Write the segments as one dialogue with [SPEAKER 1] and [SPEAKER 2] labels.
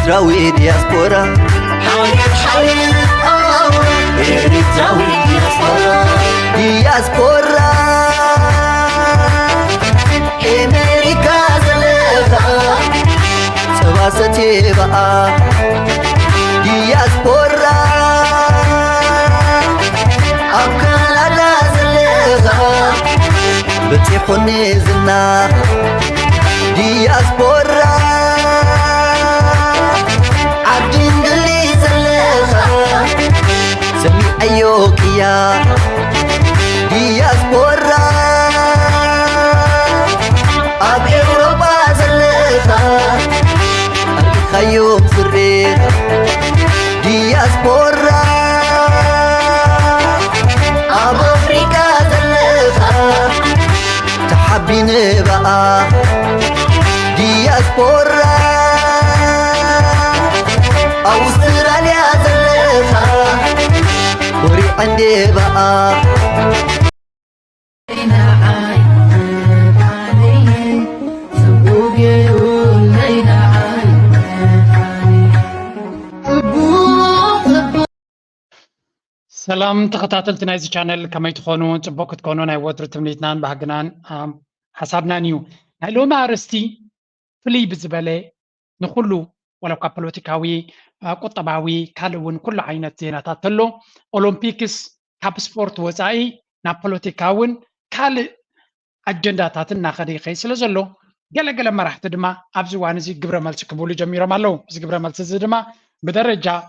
[SPEAKER 1] إريتراوي دياسبورا إريتراوي دياسبورا أمريكا زلها سواستي بقى دياسبورا أكندا زلها بتيخوني زنا دياسبورا عبدين قلي زلها سمي أيوكيا دياسبورا أب أوروبا زلها أريخايوم سرير دياسبورا أب أفريكا زلها تحبين بقى دياسبورا أستراليا زلها وري عندي بقى
[SPEAKER 2] سلام تخطاتلت نايز channel كما يتخونون تبوك تكونون اي وتر تمنيتنان بحقنان حسابنا نيو نايلو ما رستي فلي بزبالي نخلو ولو كابولوتيكاوي قطباوي كالون كل عينة زيناتات تلو أولمبيكس كاب سبورت وزاي نابولوتيكاون كال أجنداتات ناخدي خيس لزلو قال ما راح تدما أبزوان زي قبر مالس كبولي جميرا مالو زي قبر مالس زدما بدرجة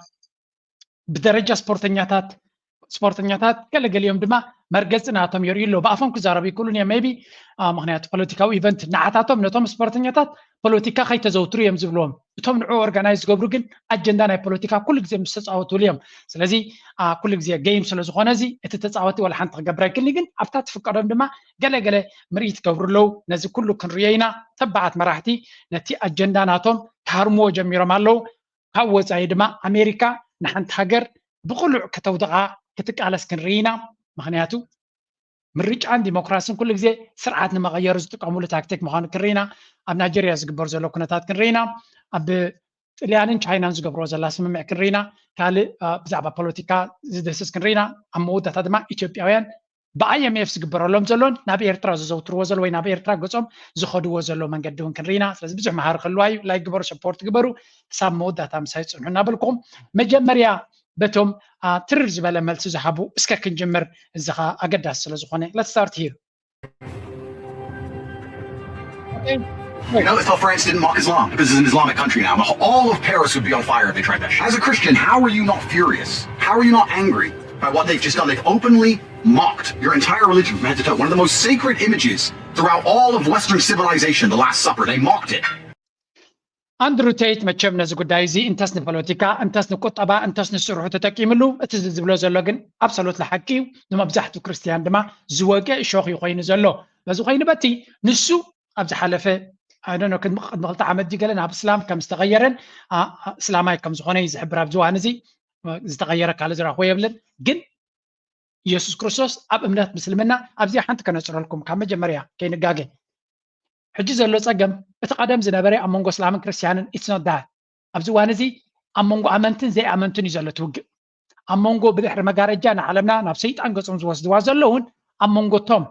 [SPEAKER 2] سبورتنياتات قال يوم دما مرقزناتهم يريلو بافهم كزاربي كلون يا ميبي مغنيات بوليتيكاو ايفنت نعاتاتهم نتوم سبورتنياتات بوليتيكا خي تزوترو يم زبلوم اتوم نعو اورغانايز غبرو كن اجندا ناي بوليتيكا كل غزي مستصاوتو ليم سلازي كل غزي جيم سلازخونه زي اتتصاوتي ولا حنت غبراي كن لكن ابتات فقرم دما قال مريت غبرلو نزي كله كنريينا تبعت مراحتي نتي اجندا ناتهم كارمو جميرو مالو كاوصاي دما امريكا نحنت هاجر بقلع كتودقا كتقالس كنرينا مخنياتو مريجان ديمقراسيين كل غزي سرعات نمغير زتقامو تاكتيك مخان كرينا اب نيجيريا زغبر زلو كنتات كنرينا اب طليانين تشاينان زغبرو زلا سممع كنرينا كال بزعبا بوليتيكا زدسس كنرينا امودا تدما ايثيوبياوያን በአይኤምኤፍ ዝግበረሎም ዘሎን ናብ ኤርትራ ዝዘውትርዎ ዘሎ ወይ ናብ ኤርትራ ገጾም ዝኸድዎ ዘሎ መንገዲ እውን ክንሪና ስለዚ ብዙሕ መሃር ክህልዋዩ ላይ ግበሩ ሰፖርት ግበሩ ክሳብ መወዳእታ ምሳይ ፅንሑ እናበልኩም መጀመርያ በቶም ትርር ዝበለ መልሲ ዝሃቡ እስከ ክንጅምር እዚ ኸ ኣገዳሲ ስለ ዝኾነ let's start here.
[SPEAKER 3] You know, I thought France didn't mock Islam because it's an Islamic country now. All of Paris would be on fire if they tried that shit. As a Christian, how are you not furious? How are you not angry by what they've just done? They've openly mocked your entire religion from head to toe. One of the most sacred images throughout all of Western civilization, the Last Supper, they mocked it.
[SPEAKER 2] ኣንድሩ ቴይት መቸም ነዚ ጉዳይ እዚ እንተስ ንፖለቲካ እንተስ ንቁጠባ እንተስ ንስርሑ ተጠቂምሉ እቲ ዝብሎ ዘሎ ግን ኣብሰሎት ለሓቂ እዩ ንመብዛሕትኡ ክርስቲያን ድማ ዝወገ እሾኽ ይኮይኑ ዘሎ በዚ ኮይኑ በቲ ንሱ ኣብ ዝሓለፈ ኣዶኖ ቅድሚ ክልተ ዓመት ዲ ገለ ናብ እስላም ከም ዝተቐየረን እስላማይ ከም ዝኾነ ዝሕብር ኣብ ዝዋን እዚ ዝተቐየረ ካልእ ዝረኽቦ የብልን ግን ኢየሱስ ክርስቶስ ኣብ እምነት ምስልምና ኣብዚ ሓንቲ ከነፅረልኩም ካብ መጀመርያ ከይንጋገ ሕጂ ዘሎ ፀገም እቲ ቀደም ዝነበረ ኣብ መንጎ እስላምን ክርስቲያንን ኢትስ ኖት ዳት ኣብዚ እዋን እዚ ኣብ መንጎ ኣመንትን ዘይኣመንትን እዩ ዘሎ ትውግእ ኣብ መንጎ ብድሕሪ መጋረጃ ንዓለምና ናብ ሰይጣን ገፆም ዝወስድዋ ዘሎ እውን ኣብ መንጎቶም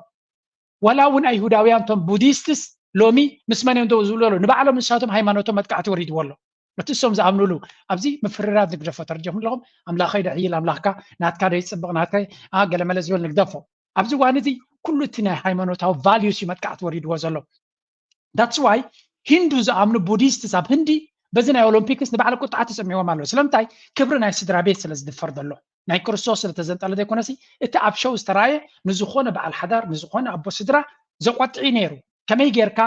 [SPEAKER 2] ወላ እውን ኣይሁዳውያን ቶም ቡዲስትስ ሎሚ ምስ መን እዮም ደው ዝብሉ ዘሎ ንባዕሎም ንሳቶም ሃይማኖቶም መጥቃዕቲ ወሪድዎ ኣሎ ነቲ እሶም ዝኣምንሉ ኣብዚ ምፍርራት ንግደፎ ተርጀም ኣለኹም ኣምላኸይ ደዕይል ኣምላኽካ ናትካ ደይፅብቕ ናትካ ገለመለ ዝብል ንግደፎ ኣብዚ እዋን እዚ ኩሉ እቲ ናይ ሃይማኖታዊ ቫልዩስ እዩ መጥቃዕቲ ወሪድዎ ዘሎ That's why Hindu ዝኣምኑ ቡዲስትስ ኣብ ህንዲ በዚ ናይ ኦሎምፒክስ ንባዕሊ ቁጥዓ ተሰሚዖም ኣለዉ ስለምንታይ ክብሪ ናይ ስድራ ቤት ስለ ዝድፈር ዘሎ ናይ ክርስቶስ ስለተዘንጠለ ዘይኮነሲ እቲ ኣብ ሸው ዝተራየ ንዝኾነ በዓል ሓዳር ንዝኾነ ኣቦ ስድራ ዘቆጥዒ ነይሩ ከመይ ጌርካ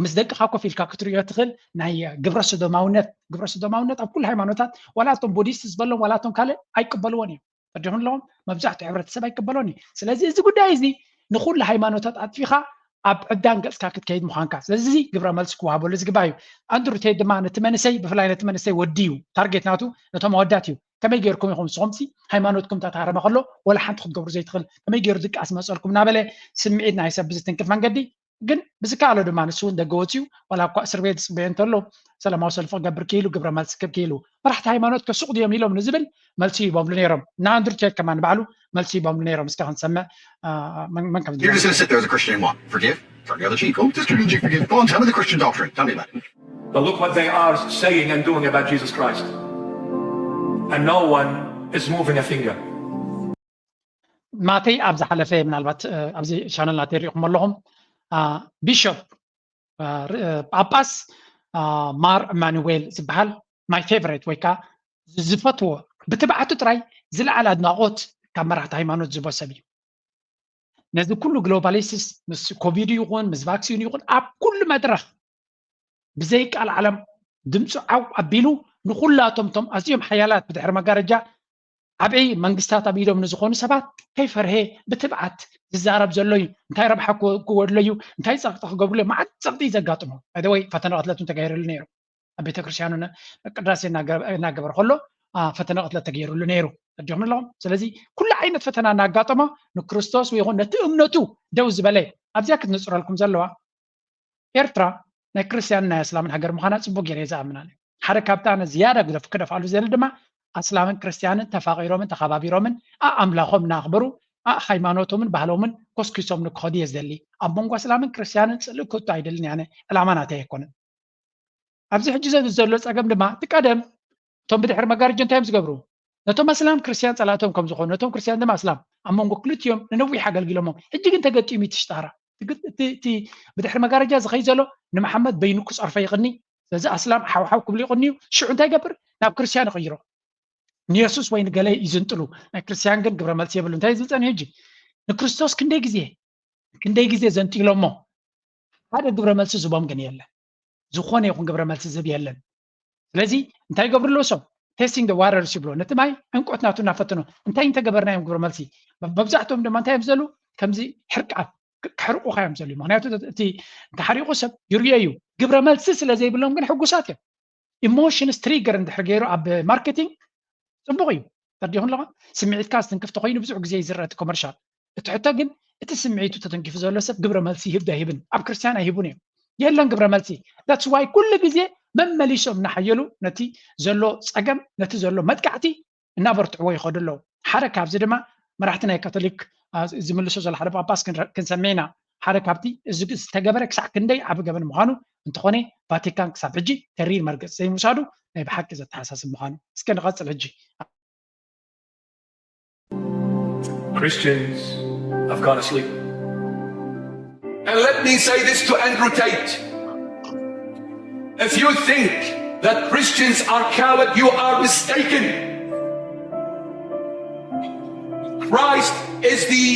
[SPEAKER 2] ምስ ደቅኻ ኮፍ ኢልካ ክትሪኦ ትኽእል ናይ ግብረ ሰዶማውነት ኣብ ኩሉ ሃይማኖታት ዋላቶም ቡዲስት ዝበሎም ዋላቶም ካልእ ኣይቅበልዎን እዮም ተርዲኹም ኣለዎም መብዛሕትኡ ሕብረተሰብ ኣይቅበሎን እዩ ስለዚ እዚ ጉዳይ እዚ ንኩሉ ሃይማኖታት ኣጥፊኻ ኣብ ዕዳን ገጽካ ክትከይድ ምዃንካ ስለዚ ግብረ መልሲ ክወሃበሉ ዝግባእ እዩ ኣንድሩ ቴይት ድማ ነቲ መንሰይ ብፍላይ ነቲ መንሰይ ወዲ እዩ ታርጌት ናቱ ነቶም ኣወዳት እዩ ከመይ ጌርኩም ኢኹም ንስኹም ሃይማኖትኩም ተታሃረመ ከሎ ወላ ሓንቲ ክትገብሩ ዘይትኽእል ከመይ ገይሩ ድቃስ መፀልኩም እናበለ ስምዒት ናይ ሰብ ብዝትንክፍ መንገዲ ግን ብዝካሎ ድማ ንሱ እንደገወፅዩ ወላ እኳ እስር ቤት ፅበየ እንተሎ ሰላማዊ ሰልፊ ክገብር ክኢሉ ግብረ መልሲ ክብ ክኢሉ መራሕቲ ሃይማኖት ከሱቕ ድዮም ኢሎም ንዝብል መልሲ ይቦምሉ ነይሮም ንኣንድሩ ቴት ከማ ንባዕሉ መልሲ ይቦምሉ ነይሮም እስካ ክንሰምዕ መን ከም
[SPEAKER 3] You're just going to sit there as a Christian and what? Forgive? Turn the other cheek. Oh, just turn the cheek, forgive. Go on, tell me the Christian doctrine. Tell me about it.
[SPEAKER 4] But look what they are saying and doing about Jesus Christ. And no one is moving a finger.
[SPEAKER 2] ማተይ ኣብ ዝሓለፈ ምናልባት ኣብዚ ቻነልና ተሪኢኹም ኣለኹም ቢሾፕ ጳጳስ ማር ኢማኑኤል ዝበሃል ማይ ፌቨሬት ወይ ከዓ ዝፈትዎ ብትብዓቱ ጥራይ ዝለዓለ ኣድናቆት ካብ መራሕቲ ሃይማኖት ዝቦ ሰብ እዩ ነዚ ኩሉ ግሎባሊስስ ምስ ኮቪድ ይኹን ምስ ቫክሲን ይኹን ኣብ ኩሉ መድረኽ ብዘይ ቃል ዓለም ድምፁ ዓው ኣቢሉ ንኩላቶም ቶም ኣዝዮም ሓያላት ብድሕሪ መጋረጃ ዓብይ መንግስታት ኣብ ኢዶም ንዝኾኑ ሰባት ከይፈርሄ ብትብዓት ዝዛረብ ዘሎ እዩ እንታይ ረብሓ ክወድሎ እዩ እንታይ ፀቕጢ ክገብርሉ መዓት ፀቕጢ ዘጋጥሞ ወይ ፈተና ቅትለት ተገይሩሉ ነይሩ ኣብ ቤተክርስትያኑ ቅዳሴ እናገበረ ከሎ ፈተና ቅትለት ተገይሩሉ ነይሩ ተዲኹም ኣለኹም ስለዚ ኩሉ ዓይነት ፈተና እናጋጠሞ ንክርስቶስ ወይ ይኹን ነቲ እምነቱ ደው ዝበለ ኣብዚያ ክትንፅረልኩም ዘለዋ ኤርትራ ናይ ክርስትያን ናይ እስላምን ሃገር ምዃና ፅቡቅ ጌረ ዝኣምናለ ሓደ ካብታ ዝያዳ ክደፍኣሉ ዘለ ድማ እስላምን ክርስቲያንን ተፋቂሮምን ተኸባቢሮምን ኣምላኾም እናኽበሩ ሃይማኖቶምን ባህሎምን ኮስኪሶም ንክኸዱ እየ ዝደሊ ኣብ መንጎ እስላምን ክርስቲያንን ፅልእ ክቱ ኣይደልን ያነ ዕላማ ናተይ ኣይኮነን ኣብዚ ሕጂ ዘሎ ፀገም ድማ ትቀደም እቶም ብድሕሪ መጋረጃ እንታይ እዮም ዝገብሩ ነቶም እስላም ክርስቲያን ፀላእቶም ከም ዝኾኑ ነቶም ክርስቲያን ድማ እስላም ኣብ መንጎ ክልቲኦም ንነዊሕ ኣገልጊሎሞም ሕጂ ግን ተገጢሙ ትሽጣራ እቲ ብድሕሪ መጋረጃ ዝኸይ ዘሎ ንመሓመድ በይኑ ክፀርፈ ይቕኒ ስለዚ እስላም ሓውሓው ክብሉ ይቕንዩ ሽዑ እንታይ ይገብር ናብ ክርስቲያን ይቕይሮ ንየሱስ ወይ ንገለ ይዝንጥሉ ናይ ክርስቲያን ግን ግብረ መልሲ የብሉ እንታይ ዝፀንሕ ሕጂ ንክርስቶስ ክንደይ ግዜ ዘንጢሎሞ ሓደ ግብረ መልሲ ዝቦም ግን የለን ዝኾነ ይኹን ግብረ መልሲ ዝብ የለን ስለዚ እንታይ ይገብርሎ ሰብ ቴስቲንግ ደ ዋተርስ ይብሎ ነቲ ማይ ዕንቆት ናቱ እናፈትኖ እንታይ እንተገበርናዮም ግብረ መልሲ መብዛሕትኦም ድማ እንታይ እዮም ዘሉ ከምዚ ሕርቃት ክሕርቁካ እዮም ዘሉ ምክንያቱ እቲ ተሓሪቁ ሰብ ይርዮ እዩ ግብረ መልሲ ስለዘይብሎም ግን ሕጉሳት እዮም ኢሞሽንስ ትሪገር እንድሕር ገይሩ ኣብ ማርኬቲንግ ፅቡቅ እዩ ተርዲኹም ኣለኹም ስምዒትካ ዝተንክፍቲ ኮይኑ ብዙሕ ግዜ ይዝረአ እቲ ኮመርሻል እቲ ሕቶ ግን እቲ ስምዒቱ ተተንኪፉ ዘሎ ሰብ ግብረ መልሲ ይህብ ኣይህብን ኣብ ክርስቲያን ኣይህቡን እዮም የለን ግብረ መልሲ ዳትስ ዋይ ኩሉ ግዜ መመሊሶም እናሓየሉ ነቲ ዘሎ ፀገም ነቲ ዘሎ መጥቃዕቲ እናበርትዕዎ ይኸዱ ኣለዉ ሓደ ካብዚ ድማ መራሕቲ ናይ ካቶሊክ ዝምልሶ ዘሎ ሓደ ጳጳስ ክንሰሚዕና ሓደ ካብቲ እዚ ዝተገበረ ክሳዕ ክንደይ ዓብ ገበን ምዃኑ እንተኾነ ቫቲካን ክሳብ ሕጂ ተሪር መርገፅ ዘይምውሳዱ ናይ ብሓቂ ዘተሓሳስብ ምዃኑ እስከ ንቐፅል ሕጂ
[SPEAKER 4] Christians have gone asleep.
[SPEAKER 5] And let me say this to Andrew Tate. If you think that Christians are coward, you are mistaken. Christ is the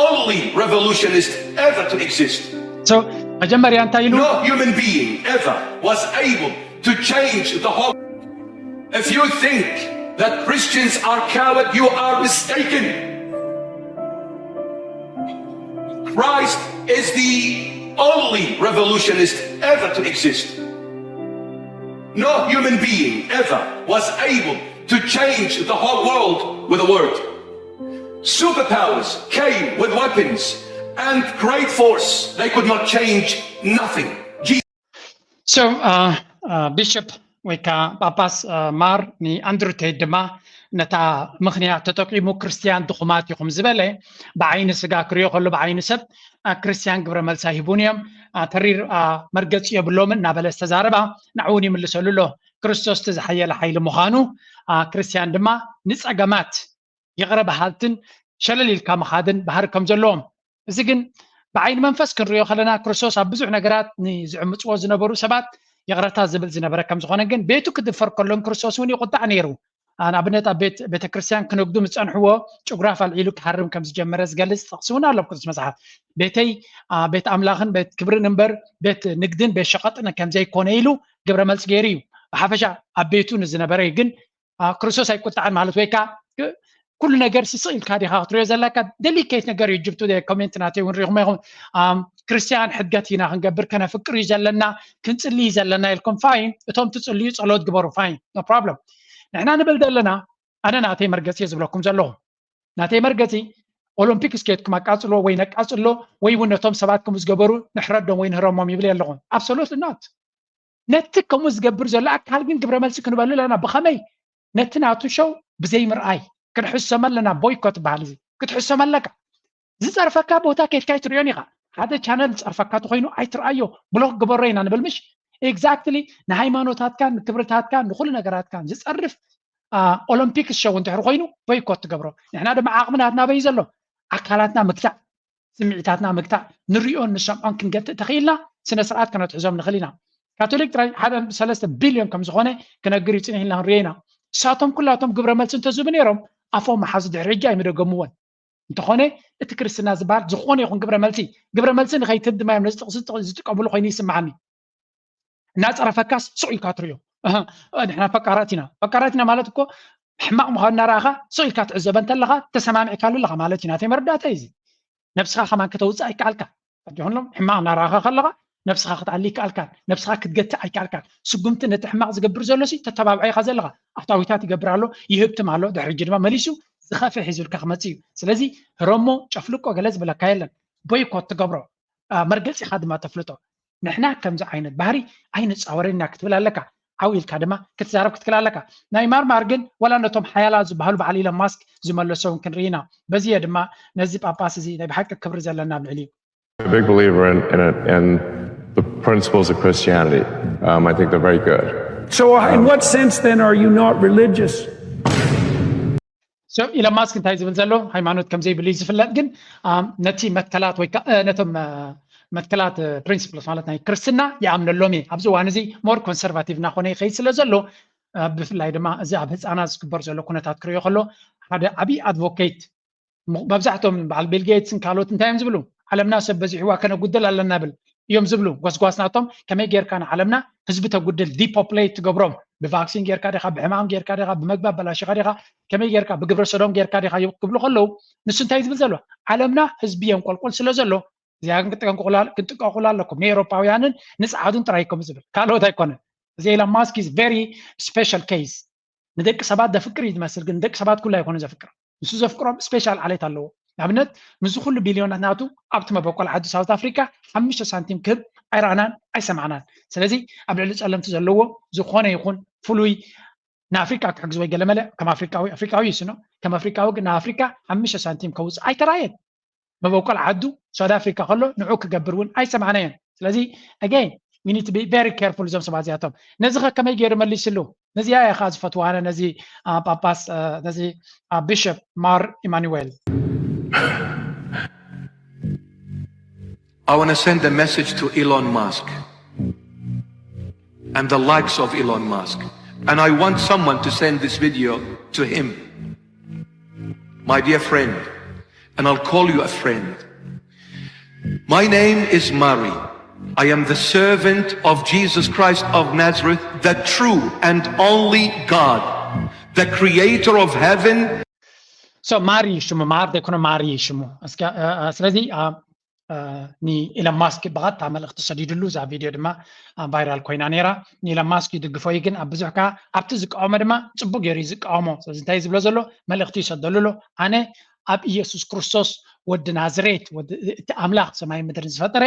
[SPEAKER 5] only revolutionist ever to exist.
[SPEAKER 2] So መጀመርያ እንታይ ኢሉ
[SPEAKER 5] No human being ever was able to change the whole. If you think that Christians are coward, you are mistaken. Christ is the only revolutionist ever to exist. No human being ever was able to change the whole world with a word. Superpowers came with weapons and great force. They could not change nothing.
[SPEAKER 2] So Bishop ወይ ከዓ ጳጳስ ማር ንኣንድሩ ቴት ድማ ነታ ምክንያት ተጠቂሙ ክርስቲያን ድኹማት ይኹም ዝበለ ብዓይኒ ስጋ ክሪኦ ከሎ ብዓይኒ ሰብ ክርስቲያን ግብረ መልሲ ሂቡን እዮም ተሪር መርገፂ የብሎምን እናበለ ዝተዛረባ ንዕውን ይምልሰሉ ኣሎ ክርስቶስ ዝሓየለ ሓይሊ ምዃኑ ክርስቲያን ድማ ንፀገማት ይቕረ ባህልትን ሸለሊልካ መኻድን ባህሪ ከም ዘለዎም እዚ ግን ብዓይኒ መንፈስ ክንሪኦ ከለና ክርስቶስ ኣብ ብዙሕ ነገራት ንዝዕምፅዎ ዝነበሩ ሰባት ይቕረታ ዝብል ዝነበረ ከም ዝኾነ ግን ቤቱ ክድፈር ከሎን ክርስቶስ እውን ይቁጣዕ ነይሩ ንኣብነት ኣብ ቤተክርስትያን ክነግዱ ምፀንሕዎ ጭጉራፍ ኣልዒሉ ክሃርም ከም ዝጀመረ ዝገልፅ ጥቕሲ እውን ኣሎ ቅዱስ መፅሓፍ ቤተይ ቤት ኣምላኽን ቤት ክብርን እምበር ቤት ንግድን ቤት ሸቐጥን ከም ዘይኮነ ኢሉ ግብረ መልሲ ገይሩ እዩ ብሓፈሻ ኣብ ቤቱ ንዝነበረ ግን ክርስቶስ ኣይቁጣዕን ማለት ወይ ከዓ ኩሉ ነገር ስስኢልካ ዲኻ ክትሪኦ ዘለካ ደሊኬት ነገር እዩ ጅብቱ ኮሜንት ናተይ እውን ሪኢኹም ኢኹም ክርስቲያን ሕድገት ኢና ክንገብር ከነፍቅር እዩ ዘለና ክንፅልይ ዘለና ኢልኩም ፋይን እቶም ትፅልዩ ፀሎት ግበሩ ፋይን ኖ ፕሮብለም ንሕና ንብል ዘለና ኣነ ናተይ መርገፂ ዝብለኩም ዘለኹ ናተይ መርገፂ ኦሎምፒክ ስኬትኩም ኣቃፅሎ ወይ ነቃፅሎ ወይ እውን ነቶም ሰባት ከምኡ ዝገበሩ ንሕረዶም ወይ ንህረሞም ይብል ኣለኹም absolutely not ነቲ ከምኡ ዝገብር ዘሎ ኣካል ግን ግብረ መልሲ ክንበሉ ኣለና ብኸመይ ነቲ ናቱ ሸው ብዘይ ምርኣይ ክንሕሶም ኣለና ቦይኮት በሃል እዚ ክትሕሶም ኣለካ ዝፀርፈካ ቦታ ከይድካ ይትርዮን ኢኻ ሓደ ቻነል ዝፀርፈካ ተኮይኑ ኣይትርኣዮ ብሎክ ግበሮ ኢና ንብል ምሽ ኤግዛክትሊ ንሃይማኖታትካ ንክብርታትካ ንኩሉ ነገራትካ ዝፀርፍ ኦሎምፒክ ሸው እንድሕር ኮይኑ ቦይኮት ትገብሮ ንሕና ድማ ዓቕምናትና በይ ዘሎ ኣካላትና ምግታዕ ስምዒታትና ምግታዕ ንሪኦን ንሰምዖን ክንገትእ ተኽኢልና ስነ ስርዓት ከነትሕዞም ንኽእል ኢና ካቶሊክ ጥራይ 1.3 ቢልዮን ከም ዝኾነ ክነግር ይፅኒሕ ኢልና ንሪኦ ኢና እሳቶም ኩላቶም ግብረ መልሲ እንተዝህቡ ነይሮም ኣፎም መሓዙ ድሕሪ ሕጂ ኣይምደገምዎን እንተኾነ እቲ ክርስትና ዝበሃል ዝኾነ ይኹን ግብረ መልሲ ንኸይትድማ እዮም ዝጥቀምሉ ኮይኑ ይስማዓኒ እናፀረፈካስ ስቕ ኢልካ ትሪኦ ንሕና ፈቃራት ኢና ማለት እኮ ሕማቕ ምዃኑ እናረኣኻ ስቕ ኢልካ ትዕዘበ እንተለኻ ተሰማሚዕካሉ ኣለኻ ማለት እዩ ናተይ መረዳእታ እዩ እዚ ነብስኻ ከማን ከተውፅእ ኣይከኣልካ ይኹንሎም ሕማቕ እናረኣኻ ከለኻ ነብስኻ ክትዓሊ ይከኣልካን ነብስኻ ክትገትእ ኣይከኣልካን ስጉምቲ ነቲ ሕማቕ ዝገብር ዘሎ ሲ ተተባብዖ ኢኻ ዘለኻ ኣፍታዊታት ይገብር ኣሎ ይህብትም ኣሎ ድሕሪ ሕጂ ድማ መሊሱ ዝኸፍሕ ሒዙልካ ክመፅእ እዩ ስለዚ ህሮሞ ጨፍልቆ ገለ ዝብለካ የለን ቦይኮት ትገብሮ መርገፂኻ ድማ ተፍልጦ ንሕና ከምዚ ዓይነት ባህሪ ኣይንፃወረና ክትብል ኣለካ ዓው ኢልካ ድማ ክትዛረብ ክትክእል ኣለካ ናይ ማርማር ግን ወላ ነቶም ሓያላ ዝበሃሉ በዓል ኢሎን ማስክ ዝመለሶውን ክንርኢ ኢና በዚየ ድማ ነዚ ጳጳስ እዚ ናይ ብሓቂ ክብሪ ዘለና ኣብ ልዕሊ እዩ
[SPEAKER 6] a big believer in the principles of Christianity. I think they're very good.
[SPEAKER 7] So in what sense then are you not religious?
[SPEAKER 2] So ኢሎን ማስክ እንታይ ዝብል ዘሎ ሃይማኖት ከም ዘይብሉ ዝፍለጥ ግን ነቲ መትከላት ወይ ነቶም መትከላት ፕሪንሲፕልስ ማለት ናይ ክርስትና ይኣምነሎም እየ ኣብዚ እዋን እዚ ሞር ኮንሰርቫቲቭ እናኾነ ይኸይድ ስለ ዘሎ ብፍላይ ድማ እዚ ኣብ ህፃናት ዝግበር ዘሎ ኩነታት ክሪኦ ከሎ ሓደ ዓብይ ኣድቮኬት መብዛሕትኦም በዓል ቢል ጌትስን ካልኦት እንታይ እዮም ዝብሉ ዓለምና ሰብ በዚሕዋ ከነጉድል ኣለና ብል እዮም ዝብሉ ጎስጓስናቶም ከመይ ጌርካ ንዓለምና ህዝቢ ተጉድል ዲፖፕሌት ትገብሮም ብቫክሲን ጌርካ ዲኻ ብሕማም ጌርካ ዲኻ ብመግባብ በላሽኻ ዲኻ ከመይ ጌርካ ብግብረ ሰዶም ጌርካ ዲኻ ክብሉ ከለዉ ንሱ እንታይ ዝብል ዘሎ ዓለምና ህዝቢ የንቆልቆል ስለ ዘሎ እዚኣ ክንጥቀቑላ ኣለኩም ንኤውሮፓውያንን ንፀዓዱን ጥራይ ከም ዝብል ካልኦት ኣይኮነን እዚ ኢሎን ማስክ ኢዝ ቨሪ ስፔሻል ኬስ ንደቂ ሰባት ዘፍቅር እዩ ዝመስል ግን ንደቂ ሰባት ኩሉ ኣይኮነ ዘፍቅር ንሱ ዘፍቅሮም ስፔሻል ዓሌት ኣለዎ ንኣብነት ምዝ ኩሉ ቢልዮናት ናቱ ኣብቲ መበቆል ዓዲ ሳውት ኣፍሪካ 5 ሳንቲም ክህብ ኣይረኣናን ኣይሰማዕናን ስለዚ ኣብ ልዕሊ ፀለምቲ ዘለዎ ዝኾነ ይኹን ፍሉይ ንኣፍሪካ ክሕግዝ ወይ ገለመለ ከም ኣፍሪካዊ ይስኖ ከም ኣፍሪካዊ ግን ንኣፍሪካ 5 ሳንቲም ከውፅእ ኣይተራእየን መበቆል ዓዱ ሳውት ኣፍሪካ ከሎ ንዑ ክገብር እውን ኣይሰማዕናየን ስለዚ again we need to be very careful እዞም ሰባት እዚኣቶም ነዚ ኸ ከመይ ገይሩ መሊስሉ ነዚያ ኢኻ ዝፈትዋነ ነዚ ጳጳስ ነዚ ቢሾፕ ማር ኢማኑኤል
[SPEAKER 5] I want to send a message to Elon Musk and the likes of Elon Musk. And I want someone to send this video to him. My dear friend, and I'll call you a friend. My name is Mari. I am the servant of Jesus Christ of Nazareth, the true and only God, the creator of heaven.
[SPEAKER 2] So Mari ሽሙ ማር ደኮነ ማሪ ሽሙ ስለዚ ኒ ኢሎን ማስክ ብቐጥታ መልእኽቲ ሰዲድሉ እዛ ቪድዮ ድማ ቫይራል ኮይና ነይራ ንኢሎን ማስክ ይድግፎ እዩ ግን ኣብ ብዙሕካ ኣብቲ ዝቃወሞ ድማ ፅቡቅ ገይሩ ዝቃወሞ ስለዚ እንታይ ዝብሎ ዘሎ መልእኽቲ ይሰደሉሎ ኣነ ኣብ ኢየሱስ ክርስቶስ ወዲ ናዝሬት እቲ ኣምላኽ ሰማይ ምድርን ዝፈጠረ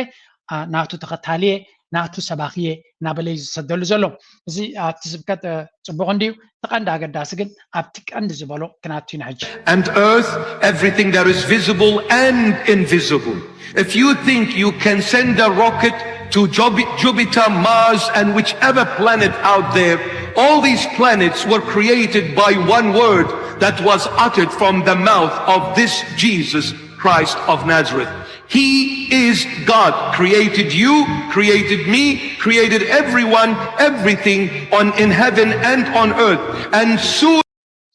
[SPEAKER 2] ናቱ ተኸታልየ ናቱ ሰባኽየ እናበለዩ ዝሰደሉ ዘሎ እዚ ኣብቲ ስብከት ፅቡቅ እንድዩ ተቐንዲ ኣገዳሲ ግን ኣብቲ ቀንዲ ዝበሎ ክናቱ ኢና ሕጂ
[SPEAKER 5] And earth, everything that is visible and invisible. If you think you can send a rocket to Jupiter, Mars, and whichever planet out there, all these planets were created by one word that was uttered from the mouth of this Jesus Christ of Nazareth. He is God, created you, created me, created everyone, everything in heaven and on earth. And soon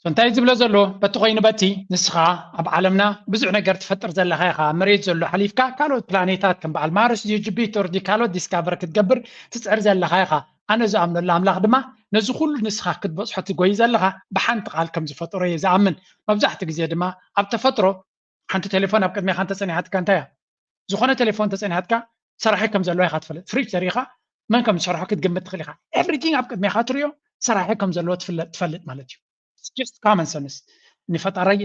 [SPEAKER 2] እንታይ ዝብሎ ዘሎ በቲ ኮይኑ በቲ ንስኻ ኣብ ዓለምና ብዙሕ ነገር ትፈጥር ዘለኻ ኢኻ መሬት ዘሎ ሓሊፍካ ካልኦት ፕላኔታት ከም በዓል ማርስ ጁፒተር ካልኦት ዲስካቨር ክትገብር ትፅዕር ዘለኻ ኢኻ ኣነ ዝኣምነሉ ኣምላኽ ድማ ነዚ ኩሉ ንስኻ ክትበፅሖ ትጎይ ዘለኻ ብሓንቲ ቃል ከም ዝፈጥሮ እየ ዝኣምን መብዛሕቲ ግዜ ድማ ኣብ ተፈጥሮ ሓንቲ ቴሌፎን ኣብ ቅድሚኻ እንተፀኒሓትካ እንታይ እያ ዝኾነ ቴሌፎን ተፀኒሓትካ ሰራሒ ከም ዘለዎ ኢኻ ትፈልጥ ፍሪጅ ዘሪእኻ መን ከም ዝሰርሖ ክትግምት ትኽእል ኢኻ ኤቭሪቲንግ ኣብ ቅድሚኻ ትሪኦ ሰራሒ ከም ዘለዎ ትፈልጥ ማለት እዩ just common sense ንፈጣራይ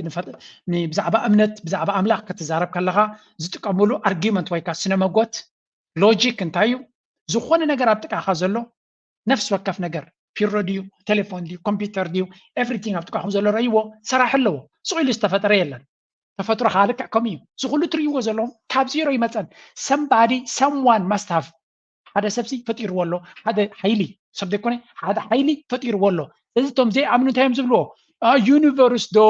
[SPEAKER 2] ብዛዕባ እምነት ብዛዕባ ኣምላኽ ክትዛረብ ከለኻ ዝጥቀምሉ ኣርጊመንት ወይ ከዓ ስነ መጎት ሎጂክ እንታይ እዩ ዝኾነ ነገር ኣብ ጥቃኻ ዘሎ ነፍሲ ወከፍ ነገር ፒሮ ድዩ ቴሌፎን ድዩ ኮምፒውተር ድዩ ኤቭሪቲንግ ኣብ ጥቃኹም ዘሎ ረይዎ ስራሕ ኣለዎ ስቑኢሉ ዝተፈጠረ የለን ተፈጥሮ ካልክዕ ከምኡ እዩ ዝኩሉ ትርእይዎ ዘለኹም ካብ ዜሮ ይመፀን ሰምባዲ ሰምዋን ማስት ሃቭ ሓደ ሰብሲ ፈጢርዎ ኣሎ ሓደ ሓይሊ ሰብ ዘይኮነ ሓደ ሓይሊ ፈጢርዎ ኣሎ እዚ ቶም ዘይኣምኑ እንታይ እዮም ዝብልዎ ዩኒቨርስ ዶ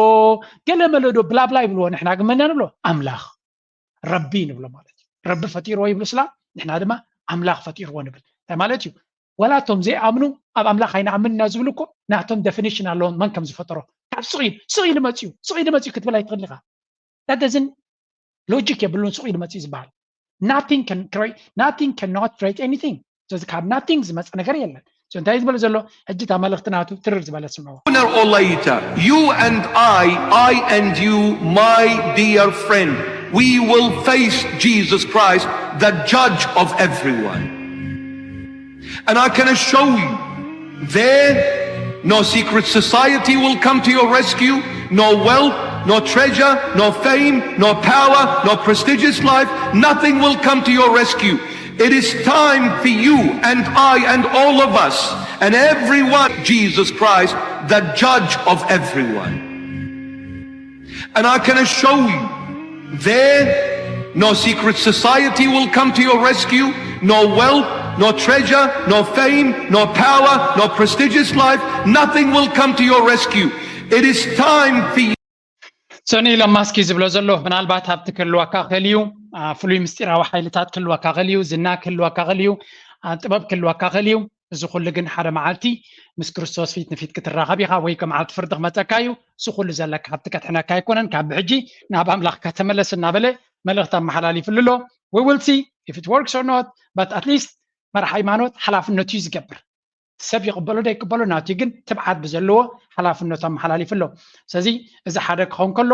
[SPEAKER 2] ገለመለ ዶ ብላብላ ይብልዎ ንሕና ግን መና ንብሎ ኣምላኽ ረቢ ንብሎ ማለት እዩ ረቢ ፈጢርዎ ይብሉ ስላ ንሕና ድማ ኣምላኽ ፈጢርዎ ንብል እንታይ ማለት እዩ ወላ ቶም ዘይኣምኑ ኣብ ኣምላኽ ኣይንኣምንና ዝብሉ እኮ ናቶም ዴፊኒሽን ኣለዎም መን ከም ዝፈጠሮ ካብ ስቑኢሉ መፅዩ ክትብል ኣይትኽእል ኢኻ that doesn't logic የብሉን ስቑኢሉ መፅዩ ዝበሃል nothing cannot create anything ስለዚ ካብ nothing ዝመፀ ነገር የለን እንታይ ዝበለ ዘሎ ሕጂ እታ መልእኽቲ ናቱ ትርር ዝበለ ስምዕዎ
[SPEAKER 5] Sooner or later, you and I and you, my dear friend, we will face Jesus Christ, the judge of everyone. And I can assure you, there, no secret society will come to your rescue, no wealth, no treasure, no fame, no power, no prestigious life, nothing will come to your rescue. It is time for you and I and all of us and everyone, Jesus Christ, the judge of everyone. And I can assure you, there, no secret society will come to your rescue, no wealth, no treasure, no fame, no power, no prestigious life, nothing will come to your rescue. It is time for you.
[SPEAKER 2] ሶኒ ኢሎን ማስክ ዝብሎ ዘሎ ምናልባት ኣብቲ ክህልወካ ክእል እዩ ፍሉይ ምስጢራዊ ሓይልታት ክህልወካ ክእል እዩ ዝና ክህልወካ ክእል እዩ ጥበብ ክህልወካ ክእል እዩ እዚ ኩሉ ግን ሓደ መዓልቲ ምስ ክርስቶስ ፊት ንፊት ክትራኸብ ኢኻ ወይ ከም መዓልቲ ፍርዲ ክመፀካ እዩ እዚ ኩሉ ዘለካ ኣብቲ ከትሕነካ ኣይኮነን ካብ ብሕጂ ናብ ኣምላኽካ ተመለስ እናበለ መልእኽቲ ኣመሓላሊፉሉ ኣሎ we will see if it works or not but at least መራሒ ሃይማኖት ሓላፍነቱ እዩ ዝገብር ሰብ ይቕበሎ ዶ ይቅበሎ ናቱ ግን ትብዓት ብዘለዎ ሓላፍነቱ ኣመሓላሊፉ ኣሎ ስለዚ እዚ ሓደ ክኸውን ከሎ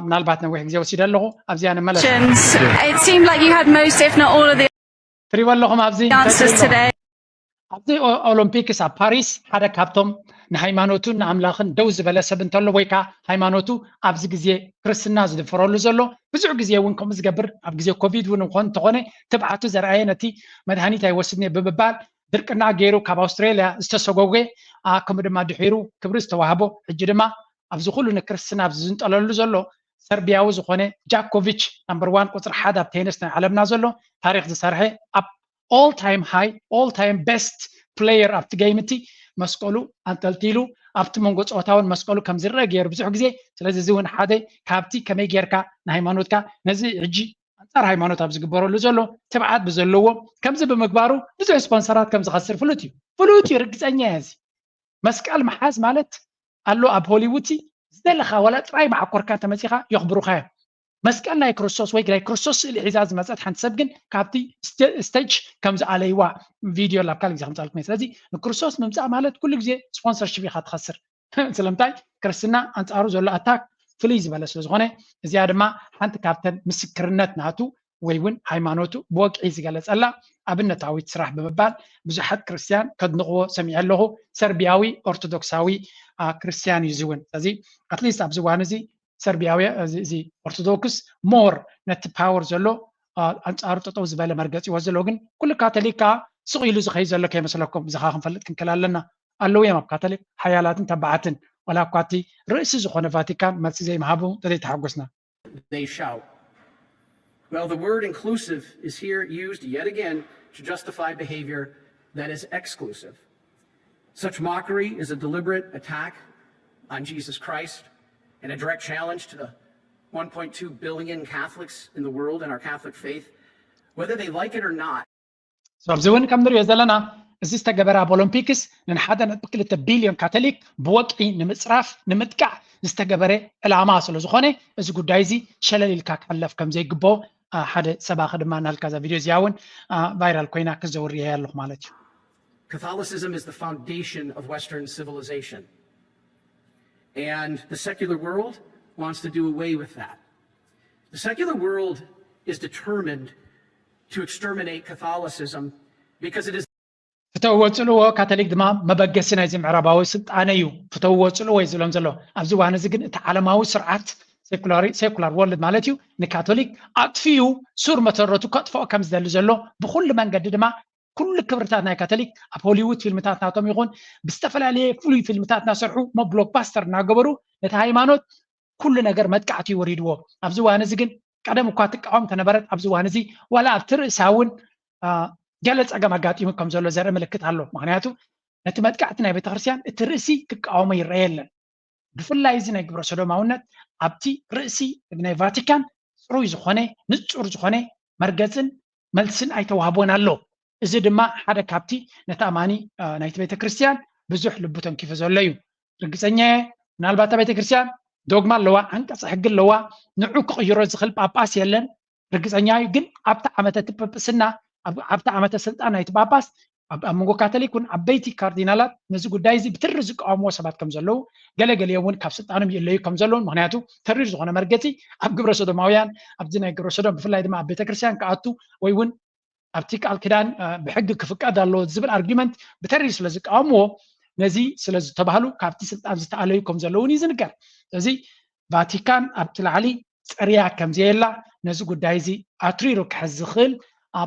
[SPEAKER 2] ምናልባት ነዊሕ ግዜ ወሲደ ኣለኹ ኣብዚያ ንመለስ
[SPEAKER 8] It seemed like you had most if not all of the
[SPEAKER 2] ትሪእዎ ኣለኹም ኣብዚ ኣብዚ ኦሎምፒክስ ኣብ ፓሪስ ሓደ ካብቶም ንሃይማኖቱ ንኣምላኽን ደው ዝበለ ሰብ እንተሎ ወይ ከዓ ሃይማኖቱ ኣብዚ ግዜ ክርስትና ዝድፈረሉ ዘሎ ብዙሕ ግዜ እውን ከምኡ ዝገብር ኣብ ግዜ ኮቪድ እውን እንኳን እንተኾነ ትብዓቱ ዘረኣየ ነቲ መድሃኒት ኣይወስድኒ ብምባል ድርቅና ገይሩ ካብ ኣውስትራልያ ዝተሰጎገ ከምኡ ድማ ድሒሩ ክብሪ ዝተዋህቦ ሕጂ ድማ ኣብዚ ኩሉ ንክርስትና ኣብዚ ዝንጠለሉ ዘሎ ሰርቢያዊ ዝኾነ ጃኮቪች ናምበር 1 ቁፅሪ 1 ኣብ ቴኒስ ናይ ዓለምና ዘሎ ታሪክ ዝሰርሐ ኣብ all time best player ኣብቲ ጌም እቲ መስቀሉ ኣንጠልጢሉ ኣብቲ መንጎ ፀወታውን መስቀሉ ከም ዝረአ ገይሩ ብዙሕ ግዜ ስለዚ እዚ እውን ሓደ ካብቲ ከመይ ጌርካ ንሃይማኖትካ ነዚ ሕጂ አንጻር ሃይማኖት ኣብ ዝግበረሉ ዘሎ ትብዓት ብዘለዎ ከምዚ ብምግባሩ ብዙሕ ስፖንሰራት ከም ዝኸስር ፍሉጥ እዩ ርግፀኛ እዚ መስቀል መሓዝ ማለት ኣሎ ኣብ ሆሊውድ ዝደለኻ ወላ ጥራይ ማዕኮርካ ተመፂኻ የኽብሩኻ መስቀል ናይ ክርስቶስ ወይ ናይ ክርስቶስ ስእሊ ሒዛ ዝመፀት ሓንቲ ሰብ ግን ካብቲ ስቴጅ ከም ዝኣለይዋ ቪድዮ ላብ ካልእ ግዜ ከምፃልኩም ስለዚ ንክርስቶስ ምምፃእ ማለት ኩሉ ግዜ ስፖንሰርሽፕ ኢኻ ትኸስር ስለምንታይ ክርስትና ኣንፃሩ ዘሎ ኣታክ ፍልይ ዝበለ ስለዝኾነ እዚኣ ድማ ሓንቲ ካብተን ምስክርነት ናቱ ወይ እውን ሃይማኖቱ ብወቅዒ ዝገለፀላ ኣብነታዊት ስራሕ ብምባል ብዙሓት ክርስቲያን ከድንቕዎ ሰሚዐ ኣለኹ ሰርቢያዊ ኦርቶዶክሳዊ ክርስቲያን እዩ ዝውን ስለዚ ኣትሊስት ኣብዚ እዋን እዚ ሰርቢያዊ እዚ ኦርቶዶክስ ሞር ነቲ ፓወር ዘሎ ኣንፃሩ ጠጠው ዝበለ መርገፂ ይወ ዘሎ ግን ኩሉ ካቶሊክ ከዓ ስቕ ኢሉ ዝኸይ ዘሎ ከይመስለኩም እዚ ኻ ክንፈልጥ ክንክል ኣለና ኣለዉ እዮም ኣብ ካቶሊክ ሓያላትን ተባዓትን ወላ እኳ እቲ ርእሲ ዝኾነ ቫቲካን መልሲ ዘይምሃቡ ተዘይተሓጎስና
[SPEAKER 9] They shout. Well, the word inclusive is here used yet again to justify behavior that is exclusive. Such mockery is a deliberate attack on Jesus Christ and a direct challenge to the 1.2 billion Catholics in the world and our Catholic faith, whether they like it or not.
[SPEAKER 2] So ኣብዚ እውን ከም ንሪኦ ዘለና እዚ ዝተገበረ ኣብ ኦሎምፒክስ ን1.2 ቢልዮን ካቶሊክ ብወቅዒ ንምፅራፍ ንምጥቃዕ ዝተገበረ ዕላማ ስለ ዝኾነ እዚ ጉዳይ እዚ ሸለል ኢልካ ክሕለፍ ከም ዘይግብኦ ሓደ ሰባኺ ድማ ናልካ ዛ ቪድዮ እዚኣ እውን ቫይራል ኮይና ክዘውር እየ ኣለኹ ማለት እዩ
[SPEAKER 9] Catholicism is the foundation of Western civilization. And the secular world wants to do away with that. The secular world is determined to exterminate Catholicism because it is
[SPEAKER 2] ፍተው ወፅልዎ ካቶሊክ ድማ መበገሲ ናይ ምዕራባዊ ስልጣነ እዩ ፍተው ወፅልዎ ይዝብሎም ዘሎ ኣብዚ ዋን እዚ ግን እቲ ዓለማዊ ስርዓት ሴኩላር ወርልድ ማለት እዩ ንካቶሊክ ኣጥፊኡ ሱር መሰረቱ ከጥፍኦ ከም ዝደሊ ዘሎ ብኩሉ መንገዲ ድማ ኩሉ ክብርታት ናይ ካቶሊክ ኣብ ሆሊውድ ፊልምታት ናቶም ይኹን ብዝተፈላለየ ፍሉይ ፊልምታት እናሰርሑ ብሎክባስተር እናገበሩ ነቲ ሃይማኖት ኩሉ ነገር መጥቃዕቲ ይወሪድዎ ኣብዚ ዋን እዚ ግን ቀደም እኳ ትቃወም ተነበረት ኣብዚ ዋን እዚ ዋላ ኣብቲ ርእሳ እውን ገለ ፀገም ኣጋጢሙ ከም ዘሎ ዘርኢ ምልክት ኣሎ ምክንያቱ ነቲ መጥቃዕቲ ናይ ቤተክርስትያን እቲ ርእሲ ክቃወሞ ይረአየለን ብፍላይ እዚ ናይ ግብረ ሰዶማውነት ኣብቲ ርእሲ ናይ ቫቲካን ፅሩይ ዝኾነ ንፁር ዝኾነ መርገፅን መልስን ኣይተዋህቦን ኣሎ እዚ ድማ ሓደ ካብቲ ነቲ ኣማኒ ናይቲ ቤተክርስትያን ብዙሕ ልቡ ተንኪፉ ዘሎ እዩ ርግፀኛ ምናልባት ቤተክርስትያን ዶግማ ኣለዋ አንቀጽ ሕጊ ኣለዋ ንዑ ክቕይሮ ዝኽእል ጳጳስ የለን ርግፀኛ እዩ ግን ኣብቲ ዓመተ ጵጵስና ኣብቲ ዓመተ ስልጣን ናይቲ ጳጳስ ኣብ መንጎ ካቶሊክን ዓበይቲ ካርዲናላት ነዚ ጉዳይ እዚ ብትሪ ዝቃወምዎ ሰባት ከም ዘለዉ ገለገለ እውን ካብ ስልጣኖም ይለዩ ከም ዘለዉ ምክንያቱ ተሪር ዝኾነ መርገፂ ኣብ ግብረ ሰዶማውያን ኣብዚ ናይ ግብረ ሰዶም ብፍላይ ድማ ኣብ ቤተክርስትያን ክኣቱ ወይ እውን ኣብቲ ቃል ክዳን ብሕጊ ክፍቀድ ኣለዎ ዝብል ኣርጊመንት ብተሪር ስለ ዝቃወምዎ ነዚ ስለ ዝተባህሉ ካብቲ ስልጣን ዝተኣለዩ ከም ዘለውን እዩ ዝንገር ስለዚ ቫቲካን ኣብቲ ላዕሊ ፀርያ ከምዘየላ ነዚ ጉዳይ እዚ ኣትሪሩ ክሕዝ ዝኽእል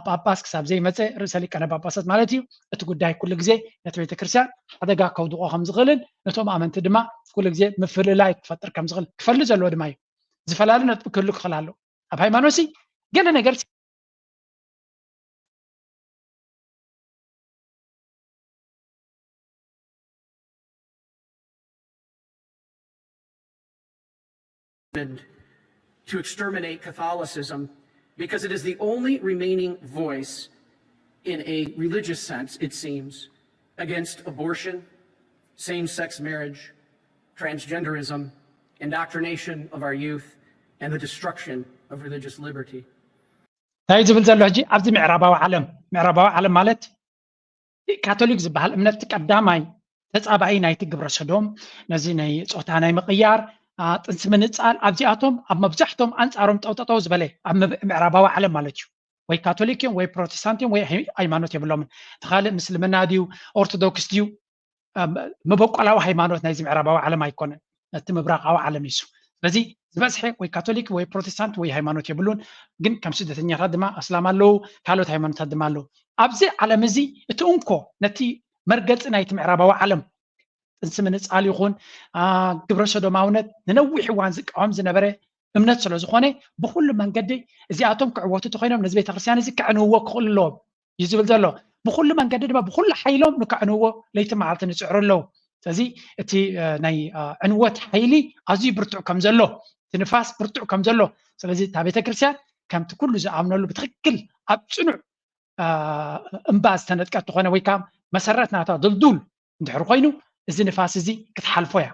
[SPEAKER 2] ጳጳስ ክሳብ ዘይመፀ ርእሰ ሊቃነ ጳጳሳት ማለት እዩ እቲ ጉዳይ ኩሉ ግዜ ነቲ ቤተክርስትያን ሓደጋ ከውድቆ ከም ዝኽእልን ነቶም ኣመንቲ ድማ ኩሉ ግዜ ምፍልላይ ክፈጥር ከም ዝኽእል ክፈሊ ዘለዎ ድማ እዩ ዝፈላለ ነጥቢ ክህሉ ክኽእል ኣሎ ኣብ ሃይማኖት ገለ ነገር
[SPEAKER 9] to exterminate Catholicism because it is the only remaining voice in a religious sense, it seems, against abortion, same-sex marriage, transgenderism, indoctrination of our youth, and the destruction of religious liberty.
[SPEAKER 2] እንታይ ዝብል ዘሎ ሕጂ ኣብዚ ምዕራባዊ ዓለም ማለት ካቶሊክ ዝበሃል እምነት ቀዳማይ ተፃባኢ ናይቲ ግብረ ሰዶም ነዚ ናይ ፆታ ናይ ምቕያር ጥንሲ ምንፃል ኣብዚኣቶም ኣብ መብዛሕቶም ኣንፃሮም ጠውጠጠው ዝበለ ኣብ ምዕራባዊ ዓለም ማለት እዩ ወይ ካቶሊክ እዮም ወይ ፕሮቴስታንት እዮም ወይ ሃይማኖት የብሎምን ተኻልእ ምስልምና ድዩ ኦርቶዶክስ ድዩ መበቆላዊ ሃይማኖት ናይዚ ምዕራባዊ ዓለም ኣይኮነን እቲ ምብራቃዊ ዓለም እዩ ስለዚ ዝበዝሐ ወይ ካቶሊክ ወይ ፕሮቴስታንት ወይ ሃይማኖት የብሉን ግን ከም ስደተኛታት ድማ እስላም ኣለዉ ካልኦት ሃይማኖታት ድማ ኣለዉ ኣብዚ ዓለም እዚ እቲ እንኮ ነቲ መርገፂ ናይቲ ምዕራባዊ ዓለም ጥንሲ ምንፃል ይኹን ግብረ ሰዶማውነት ንነዊሕ እዋን ዝቃወም ዝነበረ እምነት ስለ ዝኾነ ብኩሉ መንገዲ እዚኣቶም ክዕወቱ ተኮይኖም ነዚ ቤተክርስትያን እዚ ክዕንውዎ ክኽእሉ ኣለዎም እዩ ዝብል ዘሎ ብኩሉ መንገዲ ድማ ብኩሉ ሓይሎም ንክዕንውዎ ለይቲ መዓልቲ ንፅዕሩ ኣለዉ ስለዚ እቲ ናይ ዕንወት ሓይሊ ኣዝዩ ብርቱዕ ከም ዘሎ እቲ ንፋስ ብርቱዕ ከም ዘሎ ስለዚ እታ ቤተክርስትያን ከምቲ ኩሉ ዝኣምነሉ ብትክክል ኣብ ፅኑዕ እምባ ዝተነጥቀት ዝኾነ ወይ ከዓ መሰረት ናታ ድልዱል እንድሕር ኮይኑ እዚ ንፋስ እዚ ክትሓልፎ እያ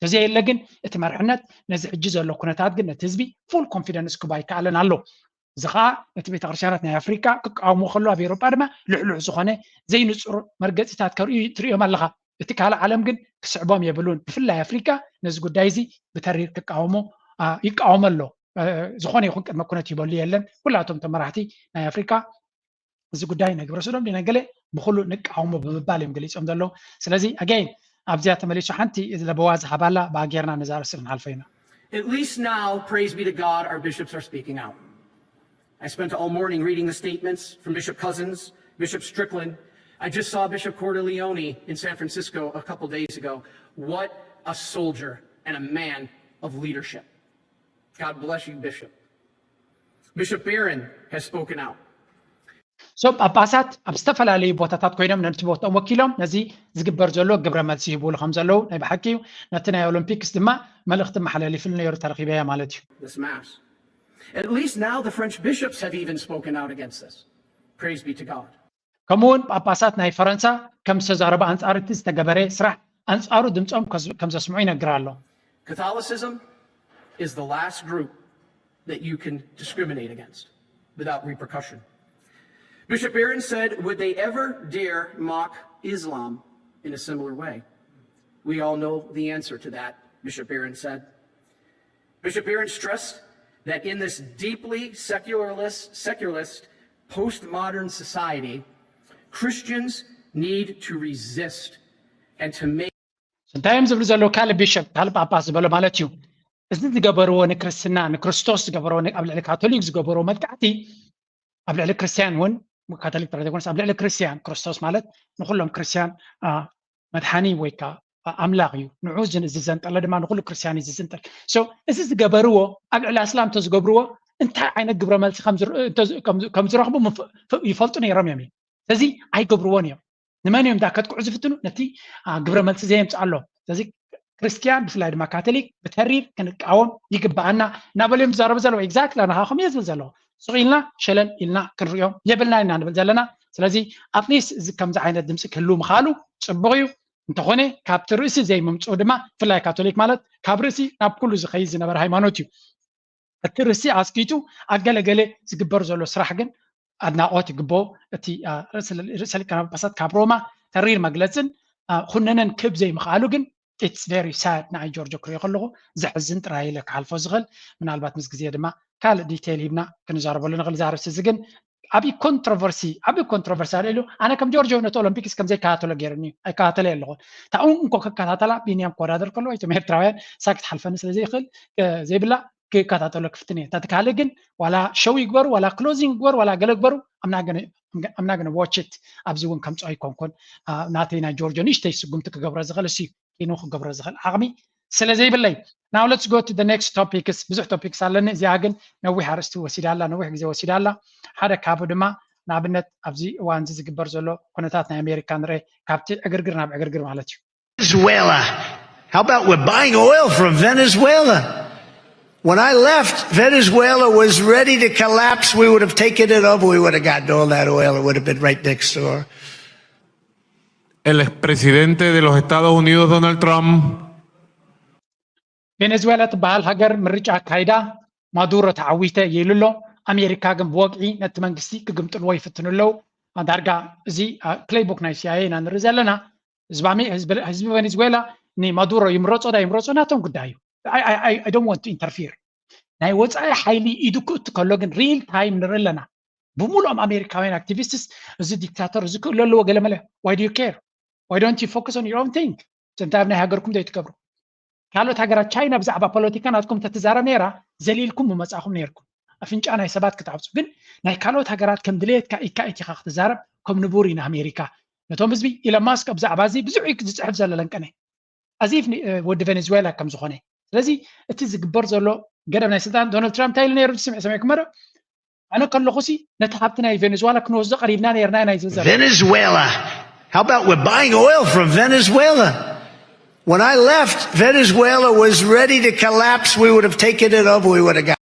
[SPEAKER 2] ተዘየለ ግን እቲ መርሕነት ነዚ ሕጂ ዘሎ ኩነታት ግን ነቲ ህዝቢ ፉል ኮንፊደንስ ክባ ይከኣለን ኣሎ እዚ ከዓ እቲ ቤተክርስትያናት ናይ ኣፍሪካ ክቃወምዎ ከሎ ኣብ ኤሮጳ ድማ ልዕልዕ ዝኾነ ዘይንፁር መርገፂታት ከርእዩ ትሪኦም ኣለካ እቲ ካልእ ዓለም ግን ክስዕቦም የብሉን ብፍላይ ኣፍሪካ ነዚ ጉዳይ እዚ ብተሪር ክቃወሞ ይቃወሞ ኣሎ ዝኾነ ይኹን ቅድመ ኩነት ይበሉ የለን ኩላቶም ተመራሕቲ ናይ ኣፍሪካ እዚ ጉዳይ ናይ ግብረ ሰዶም ድነገለ ብኩሉ ንቃወሞ ብምባል እዮም ገሊፆም ዘለዉ ስለዚ ኣጋይን ኣብዚያ ተመሊሱ ሓንቲ ለበዋ ዝሃባላ ባጌርና ነዛርስል ንሓልፈ ኢና
[SPEAKER 9] At least now, praise be to God, our bishops are speaking out. I spent all morning reading the statements from Bishop Cousins, Bishop Strickland. I just saw Bishop Cordileone in San Francisco a couple days ago. What a soldier and a man of leadership. God bless you, Bishop. Bishop Barron has spoken out.
[SPEAKER 2] So ጳጳሳት ኣብ ዝተፈላለዩ ቦታታት ኮይኖም ነቲ ቦታኦም ወኪሎም ነዚ ዝግበር ዘሎ ግብረ መልሲ ይህብሉ ከም ዘለዉ ናይ ብሓቂ እዩ ነቲ ናይ ኦሎምፒክስ ድማ መልእኽቲ መሓላለፊሉ ነይሩ ተረኺበ እያ ማለት እዩ
[SPEAKER 9] This mass. At least now the French bishops have even spoken out against this. Praise be to God.
[SPEAKER 2] ከምኡውን ጳጳሳት ናይ ፈረንሳ ከም ዝተዛረበ ኣንጻር እቲ ዝተገበረ ስራሕ ኣንጻሩ ድምፆም ከም ዘስምዑ ይነግር ኣሎ
[SPEAKER 9] Catholicism is the last group that you can discriminate against without repercussion. Bishop Barron said, would they ever dare mock Islam in a similar way? We all know the answer to that, Bishop Barron said. Bishop Barron stressed that in this deeply secularist, postmodern society, Christians need to resist and to make
[SPEAKER 2] sometimes ዝብሉ ዘሎ ካልእ ቢሸፕ ካልእ ጳጳስ ዝበሎ ማለት እዩ እዚ ዝገበርዎ ንክርስትና ንክርስቶስ ዝገበርዎ ኣብ ልዕሊ ካቶሊክ ዝገበርዎ መጥቃዕቲ ኣብ ልዕሊ ክርስቲያን እውን ካቶሊክ ጥራሕ ዘይኮነስ ኣብ ልዕሊ ክርስቲያን ክርስቶስ ማለት ንኩሎም ክርስቲያን መድሓኒ ወይ ከዓ ኣምላኽ እዩ ንዑ ዝዘንጠለ ድማ ንኩሉ ክርስቲያን እዩ ዝዝንጠል እዚ ዝገበርዎ ኣብ ልዕሊ እስላም ተዝገብርዎ እንታይ ዓይነት ግብረ መልሲ ከም ዝረኽቡ ይፈልጡ ነይሮም እዮም ስለዚ ኣይገብርዎን እዮም ንመን እዮም ከጥቅዑ ዝፍትኑ ነቲ ግብረ መልሲ ዘየምፅእ ኣሎ ስለዚ ክርስቲያን ብፍላይ ድማ ካቶሊክ ብተሪር ክንቃወም ይግባአና እናበሎም ዝዛረቡ ዘለዉ ኤግዛክትሊ ኣነ ከም እየ ዝብል ዘለዉ ስቂልና ሸለል ኢልና ክንሪኦም የብልና ኢና ንብል ዘለና ስለዚ ኣትሊስት እዚ ከምዚ ዓይነት ድምፂ ክህሉ ምኻሉ ፅቡቅ እዩ እንተኾነ ካብቲ ርእሲ ዘይምምፅኡ ድማ ብፍላይ ካቶሊክ ማለት ካብ ርእሲ ናብ ኩሉ ዝኸይድ ዝነበረ ሃይማኖት እዩ እቲ ርእሲ ኣስቂጡ ኣብ ገለገለ ዝግበር ዘሎ ስራሕ ግን ኣድናቆት ይግብኦ እቲ ርእሰ ሊቃነ ጳጳሳት ካብ ሮማ ተሪር መግለፅን ኩነነን ክብ ዘይምኽኣሉ ግን it's very sad ናይ ጆርጆ ክሪኦ ከለኹ ዘሕዝን ጥራይ ኢለ ክሓልፎ ዝኽእል ምናልባት ምስ ግዜ ድማ ካልእ ዲቴይል ሂብና ክንዛረበሉ ንኽእል ዛረብሲ እዚ ግን ዓብይ ኮንትሮቨርሲ ኣልኢሉ ኣነ ከም ጆርጆ ነቲ ኦሎምፒክስ ከምዘይከታተሎ ገይሩኒ ኣይከታተለ ኣለኹ ታኡ እንኮ ከከታተላ ቢንያም ክወዳደር ከሎ እቶም ኤርትራውያን ሳክ ትሓልፈኒ ስለዘይኽእል ዘይብላ ክከታተሎ ክፍትን እየ ታቲ ካልእ ግን ዋላ ሸው ይግበሩ ዋላ ክሎዚንግ ይግበሩ ዋላ ገለ ግበሩ I'm not going to watch it ኣብዚ እውን ከምፆ ኣይኮንኩን ናተይ ናይ ጆርጆ ንእሽተይ ስጉምቲ ክገብሮ ዝኽእል እሱ ኢኑ ክገብሮ ዝኽእል ዓቕሚ ስለዘይብለይ now let's go to the next topic ብዙሕ ቶፒክስ ኣለኒ እዚኣ ግን ነዊሕ ኣርእስቲ ወሲዳላ ነዊሕ ግዜ ወሲዳላ ሓደ ካብኡ ድማ ንኣብነት ኣብዚ እዋን እዚ ዝግበር ዘሎ ኩነታት ናይ ኣሜሪካ ንርኢ ካብቲ ዕግርግር ናብ ዕግርግር ማለት እዩ
[SPEAKER 10] Venezuela. How about we're buying oil from Venezuela? When I left, Venezuela was ready to collapse. We would have taken it over. We would have gotten all that oil. It would have been right next door.
[SPEAKER 11] El expresidente de los Estados Unidos, Donald Trump.
[SPEAKER 2] Venezuela ትበሃል ሃገር ምርጫ ካይዳ ማዱሮ ተዓዊተ የይሉሎ ኣሜሪካ ግን ብወግዒ ነቲ መንግስቲ ክግምጥልዎ ይፍትንለው ዳርጋ እዚ ፕሌይቡክ ናይ CIA ኢና ንርኢ ዘለና ህዝቢ ቬኔዙዌላ ንማዱሮ ይምረፆ ዳ ይምረፆ ናቶም ጉዳይ እዩ I don't want to interfere ናይ ወፃኢ ሓይሊ ኢዱ ክእቱ ከሎ ግን ሪል ታይም ንርኢ ኣለና ብሙሉኦም ኣሜሪካውያን ኣክቲቪስትስ እዚ ዲክታተር እዚ ክእሉ ኣለዎ ገለመለ why do you care why don't you focus on your own thing እንታይ ኣብ ናይ ሃገርኩም ዘይትገብሩ ካልኦት ሃገራት ቻይና ብዛዕባ ፖለቲካ ናትኩም ተተዛረብ ነይራ ዘሊልኩም መፃኹም ነይርኩም ኣፍንጫ ናይ ሰባት ክትዓብፁ ግን ናይ ካልኦት ሃገራት ከም ድሌትካ ኢካ ኢኻ ክትዛረብ ከም ንቡር ኢና ኣሜሪካ ነቶም ህዝቢ ኢሎን ማስክ ብዛዕባ እዚ ብዙሕ ዝፅሕፍ ዘለለን ቀነ ኣዚፍ ወዲ ቬኔዙዌላ ከም ዝኾነ ስለዚ እቲ ዝግበር ዘሎ ገደብ ናይ ስልጣን ዶናልድ ትራምፕ ታይል ነይሩ ሰሚዕኩም መረ ኣነ ከለኹሲ ነቲ ሃብቲ ናይ ቬኔዙዌላ ክንወስዶ ቀሪብና ነርና ናይ ዝብዘር
[SPEAKER 10] Venezuela. How about we're buying oil from Venezuela? When I left, Venezuela was ready to collapse. We would have taken it over. We would have got.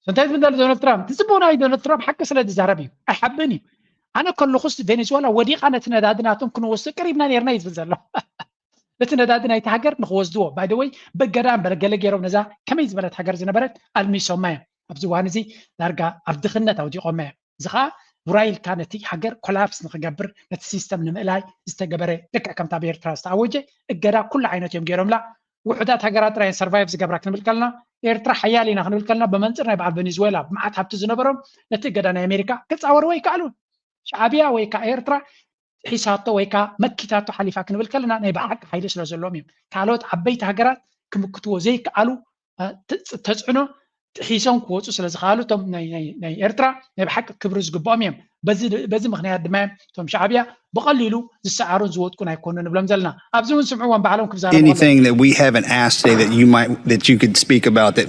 [SPEAKER 2] سنتين من دونالد ترامب تزبونا دونالد ترامب حق سلاد زعربي أحبني أنا كل خص فنزويلا وديق أنا تندادنا تمكن وصل قريبنا نيرنايز بزلا لتندادنا يتحجر نخوز دوا باي ذا واي بقرام بلقلق يروم نزا كم يزبلت حجر زين برد الميسومايا أبزوان زي دارجا أبدخلنا تودي قمة زخا برايل كانت حجر كولابس نخجبر نتسيستم نملاي استجبره لك كم تعبير تراست عوجة الجرا كل عينات يوم جيرهم لا وحدات هجرات راين سرفايفز جبرك نبلكلنا ኤርትራ ሓያል ኢና ክንብል ከለና በመንፅር ናይ በዓል ቬኔዙዌላ ብመዓት ሃብቲ ዝነበሮም ነቲ ገዳ ናይ ኣሜሪካ ክፃወሩ ወይ ከኣሉ ሻዕብያ ወይ ከዓ ኤርትራ ሒሳቶ ወይ ከዓ መኪታቶ ሓሊፋ ክንብል ከለና ናይ በዓል ሓይሊ ስለ ዘለዎም እዮም ካልኦት ዓበይቲ ሃገራት ክምክትዎ ዘይከኣሉ ተፅዕኖ ሒሶም ክወፁ ስለ ዝኽኣሉ እቶም ናይ ኤርትራ ናይ ብሓቂ ክብሪ ዝግብኦም እዮም በዚ ምክንያት ድማ እቶም ሻዕብያ በቀሊሉ ዝሰዓሩን ዝወጥቁን ኣይኮኑ ንብሎም ዘለና ኣብዚ እውን ስምዑዎም ባዕሎም ክብዛረቡ
[SPEAKER 10] Anything that we haven't asked today that you could speak about that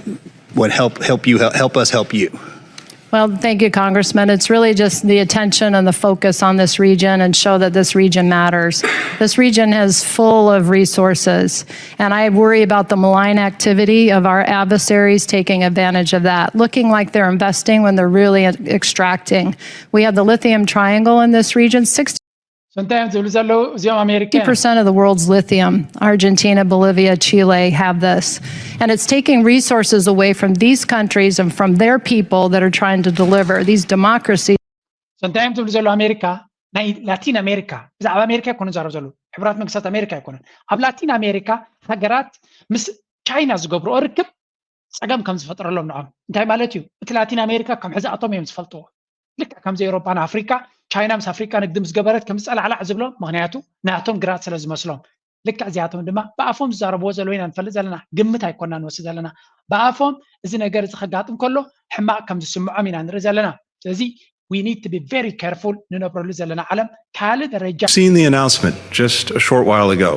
[SPEAKER 10] would help us help you?
[SPEAKER 12] Well, thank you, Congressman. It's really just the attention and the focus on this region and show that this region matters. This region is full of resources, and I worry about the malign activity of our adversaries taking advantage of that, looking like they're investing when they're really extracting. We have the lithium triangle in this region. 60% of the world's lithium, Argentina, Bolivia, Chile, have this. And it's taking resources away from these countries and from their people that are trying to deliver these democracies.
[SPEAKER 2] Sometimes America, Latin America, America يكونوا زاروا زلوا حبرات مقصات أمريكا يكونوا. أب Latin America هجرات مس China زجبروا أركب سجام كم زفتر لهم نعم. أنت مالتيو. Latin America كم حزة أطومي مزفلتوا. لك كم زي أوروبا أفريقيا ቻይና ምስ ኣፍሪካ ንግዲ ምስ ገበረት ከም ዝፀላዕላዕ ዝብሎ ምክንያቱ ናቶም ግራት ስለ ዝመስሎም ልክዕ እዚኣቶም ድማ ብኣፎም ዝዛረብዎ ዘሎ ኢና ንፈልጥ ዘለና ግምት ኣይኮና ንወስድ ዘለና ብኣፎም እዚ ነገር እዚ ከጋጥም ከሎ ሕማቅ ከም ዝስምዖም ኢና ንርኢ ዘለና ስለዚ we need to be very careful ንነብረሉ ዘለና ዓለም ካልእ ደረጃ
[SPEAKER 13] seen the announcement just a short while ago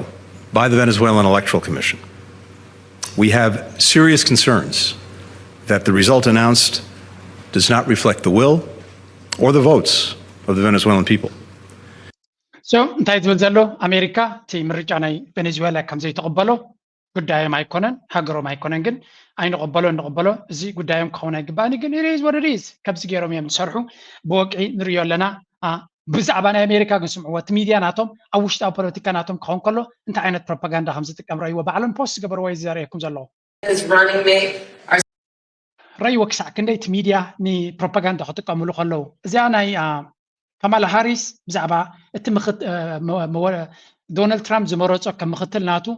[SPEAKER 13] by the Venezuelan Electoral Commission. We have serious concerns that the result announced does not reflect the will or the votes of the Venezuelan people.
[SPEAKER 2] So እንታይ ዝብል ዘሎ ኣሜሪካ እቲ ምርጫ ናይ ቬኔዙዌላ ከም ዘይተቐበሎ ጉዳዮም ኣይኮነን ሃገሮም ኣይኮነን ግን ንቐበሎ እዚ ጉዳዮም ክኸውን ኣይግባእኒ ግን it is what it is ካብዚ ገይሮም እዮም ዝሰርሑ ብወቅዒ ንሪኦ ኣለና ብዛዕባ ናይ ኣሜሪካ ግን ስምዕዎ እቲ ሚድያ ናቶም ኣብ ውሽጣዊ ፖለቲካ ናቶም ክኸውን ከሎ እንታይ ዓይነት ፕሮፓጋንዳ ከም ዝጥቀም ረእይዎ ባዕሎም ፖስት ዝገበርዎ እዩ ዘርእየኩም ዘለኹ ረእይዎ ክሳዕ ክንደይ እቲ ሚድያ ንፕሮፓጋንዳ ክጥቀምሉ ከለዉ እዚኣ ናይ ካማላ ሃሪስ ብዛዕባ እቲ ዶናልድ ትራምፕ ዝመረፆ ከም ምክትል ናቱ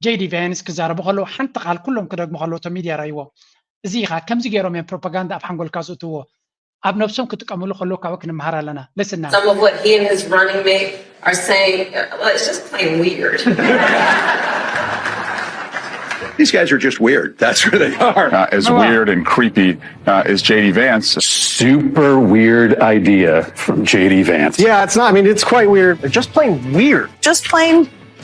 [SPEAKER 2] ጄዲ ቫንስ ክዛረቡ ከለዉ ሓንቲ ቃል ኩሎም ክደግሙ ከለዉ እቶም ሚድያ ረእይዎ እዚ ኢኻ ከምዚ ገይሮም እዮም ፕሮፓጋንዳ ኣብ ሓንጎልካ ዝእትውዎ ኣብ ነብሶም ክጥቀምሉ ከለዉ ካብኡ ክንመሃር ኣለና ልስና
[SPEAKER 14] Some of what he and his running mate are saying, well, it's just plain weird.
[SPEAKER 3] These guys are just weird. That's where they are.
[SPEAKER 15] As weird and creepy as J.D. Vance. Super weird idea from J.D. Vance.
[SPEAKER 16] Yeah, it's not. I mean, it's quite weird. Just plain weird.
[SPEAKER 14] Just plain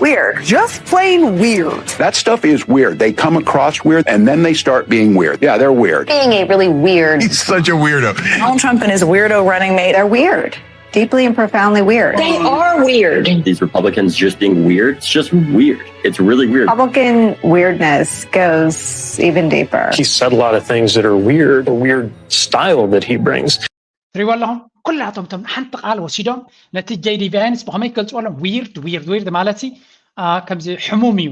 [SPEAKER 14] weird.
[SPEAKER 16] Just plain weird.
[SPEAKER 3] That stuff is weird. They come across weird and then they start being weird. Yeah, they're weird.
[SPEAKER 14] Being a really weird.
[SPEAKER 15] He's such a weirdo.
[SPEAKER 14] Donald Trump and his weirdo running mate, they're weird. Deeply and profoundly weird. They are weird.
[SPEAKER 17] These Republicans just being weird, it's just weird. It's really weird.
[SPEAKER 14] Republican weirdness goes even deeper.
[SPEAKER 16] He said a lot of things that are weird, a weird style that he brings.
[SPEAKER 2] ትሪእዎ ኣለኹም ኩላቶም ቶም ሓንቲ ቃል ወሲዶም ነቲ ጄዲ ቫንስ ብኸመይ ክገልፅዎ ኣሎም ዊርድ ማለት ከምዚ ሕሙም እዩ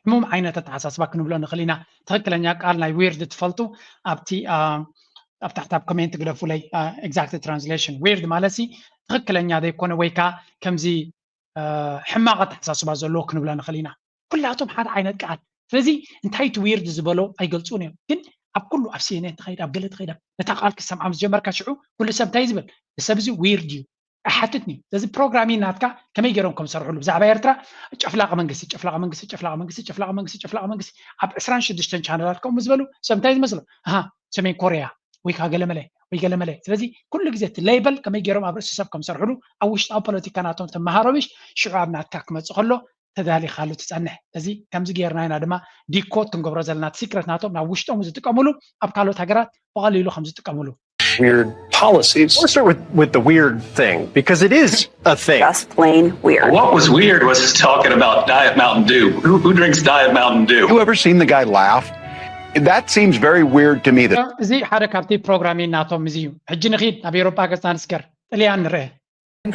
[SPEAKER 2] ሕሙም ዓይነት ኣተሓሳስባ ክንብሎ ንኽእል ኢና ትክክለኛ ቃል ናይ ዊርድ ትፈልጡ ኣብቲ ኣብ ታሕቲ ኣብ ኮሜንት ግለፉለይ ኤግዛክት ትራንስሌሽን ዊርድ ማለት ትክክለኛ ዘይኮነ ወይ ከዓ ከምዚ ሕማቅ ኣተሓሳስባ ዘለዎ ክንብሎ ንኽእል ኢና ኩላቶም ሓደ ዓይነት ቃል ስለዚ እንታይ እቲ ዊርድ ዝበሎ ኣይገልፁን እዮም ግን ኣብ ኩሉ ኣብ ሲኤንኤን ትኸይድ ኣብ ገለ ትኸይድ ነታ ቃል ክሰምዓ ምስ ጀመርካ ሽዑ ኩሉ ሰብ እንታይ ዝብል ሰብ እዚ ዊርድ እዩ ኣሓትትኒ ስለዚ ፕሮግራሚን ናትካ ከመይ ገይሮም ከም ዝሰርሕሉ ብዛዕባ ኤርትራ ጨፍላቕ መንግስቲ ኣብ 26 ቻነላት ከምኡ ዝበሉ ሰብ እንታይ ዝመስሎ ሰሜን ኮርያ ወይ ከዓ ገለመለ ስለዚ ኩሉ ግዜ እቲ ሌበል ከመይ ገይሮም ኣብ ርእሲ ሰብ ከም ዝሰርሕሉ ኣብ ውሽጣዊ ፖለቲካ ናቶም ተመሃሮብሽ ሽዑ ኣብ ናትካ ክመፅእ ከሎ ተዳሊኻሉ ትፀንሕ እዚ ከምዚ ጌርና ኢና ድማ ዲኮድ ክንገብሮ ዘለና ሲክረት ናቶም ናብ ውሽጦም ዝጥቀምሉ ኣብ ካልኦት ሃገራት ብቐሊሉ ከም ዝጥቀምሉ
[SPEAKER 16] Weird policies. Let's start with the weird thing because it is a thing.
[SPEAKER 14] Just plain weird.
[SPEAKER 5] What was weird was talking about Diet Mountain Dew. Who drinks Diet Mountain Dew?
[SPEAKER 3] You ever seen the guy laugh? That seems very weird to me.
[SPEAKER 2] እዚ ሓደ ካብቲ ፕሮግራሚን ናቶም እዚ እዩ ሕጂ ንኺድ ኣብ ኤሮፓ ገፅና ንስከር ጥልያን ንርአ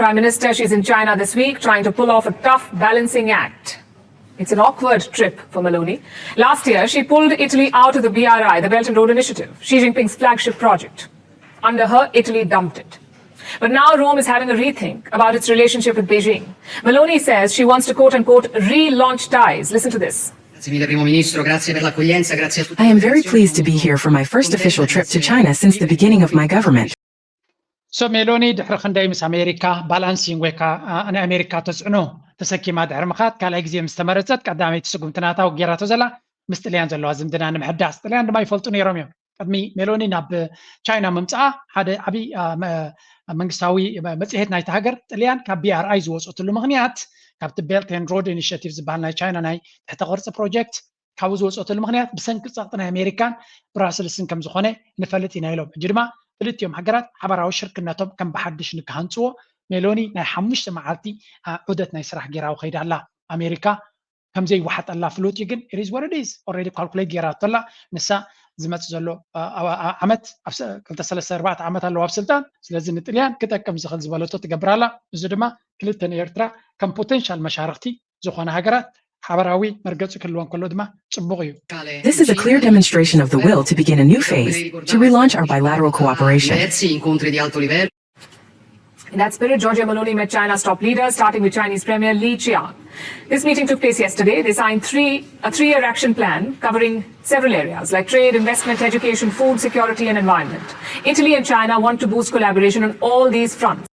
[SPEAKER 18] Prime Minister, she's in China this week trying to pull off a tough balancing act. It's an awkward trip for Meloni. Last year, she pulled Italy out of the BRI, the Belt and Road Initiative, Xi Jinping's flagship project. Under her, Italy dumped it. But now Rome is having a rethink about its relationship with Beijing. Meloni says she wants to quote-unquote relaunch ties. Listen to this.
[SPEAKER 19] I am very pleased to be here for my first official trip to China since the beginning of my government.
[SPEAKER 2] So Meloni ድሕሪ ክንደይ ምስ ኣሜሪካ ባላንሲንግ ወይ ከዓ ናይ ኣሜሪካ ተፅዕኖ ተሰኪማ ድሕሪ ምኻድ ካልኣይ ግዜ ምስ ተመረፀት ቀዳመይቲ ስጉምትናታዊ ጌራቶ ዘላ ምስ ጥልያን ዘለዋ ዝምድና ንምሕዳስ ጥልያን ድማ ይፈልጡ ነይሮም እዮም ቅድሚ ሜሎኒ ናብ ቻይና ምምፅኣ ሓደ ዓብይ መንግስታዊ መፅሄት ናይቲ ሃገር ጥልያን ካብ BRI ዝወፀትሉ ምክንያት ካብቲ ቤልት ኤንድ ሮድ ኢኒሽቲቭ ዝበሃል ናይ ቻይና ናይ ትሕተ ቅርፂ ፕሮጀክት ካብኡ ዝወፀትሉ ምክንያት ብሰንኪ ፀቕጢ ናይ ኣሜሪካን ብራስልስን ከም ዝኾነ ንፈልጥ ኢና ኢሎም ሕጂ ድማ ክልቲኦም ሃገራት ሓበራዊ ሽርክነቶም ከም ብሓድሽ ንክሃንፅዎ ሜሎኒ ናይ 5 መዓልቲ ዑደት ናይ ስራሕ ጌራዊ ከይዳ ኣላ ኣሜሪካ ከምዘይ ዋሓጠላ ፍሉጥ እዩ ግን it is what it is already calculate ጌራቶላ ንሳ ዝመፅእ ዘሎ ዓመት 234 ዓመት ኣለዋ ኣብ ስልጣን ስለዚ ንጥልያን ክጠቅም ዝኽእል ዝበለቶ ትገብራላ እዚ ድማ ክልተን ኤርትራ ከም ፖቴንሻል መሻርክቲ ዝኾነ ሃገራት ሓበራዊ መርገፂ ክልወን ከሎ ድማ ጽቡቕ እዩ
[SPEAKER 19] This is a clear demonstration of the will to begin a new phase to relaunch our bilateral cooperation.
[SPEAKER 18] In that spirit, Giorgia Meloni met China's top leaders, starting with Chinese Premier Li Qiang. This meeting took place yesterday. They signed a three-year action plan covering several areas like trade, investment, education, food security, and environment. Italy and China want to boost collaboration on all these fronts.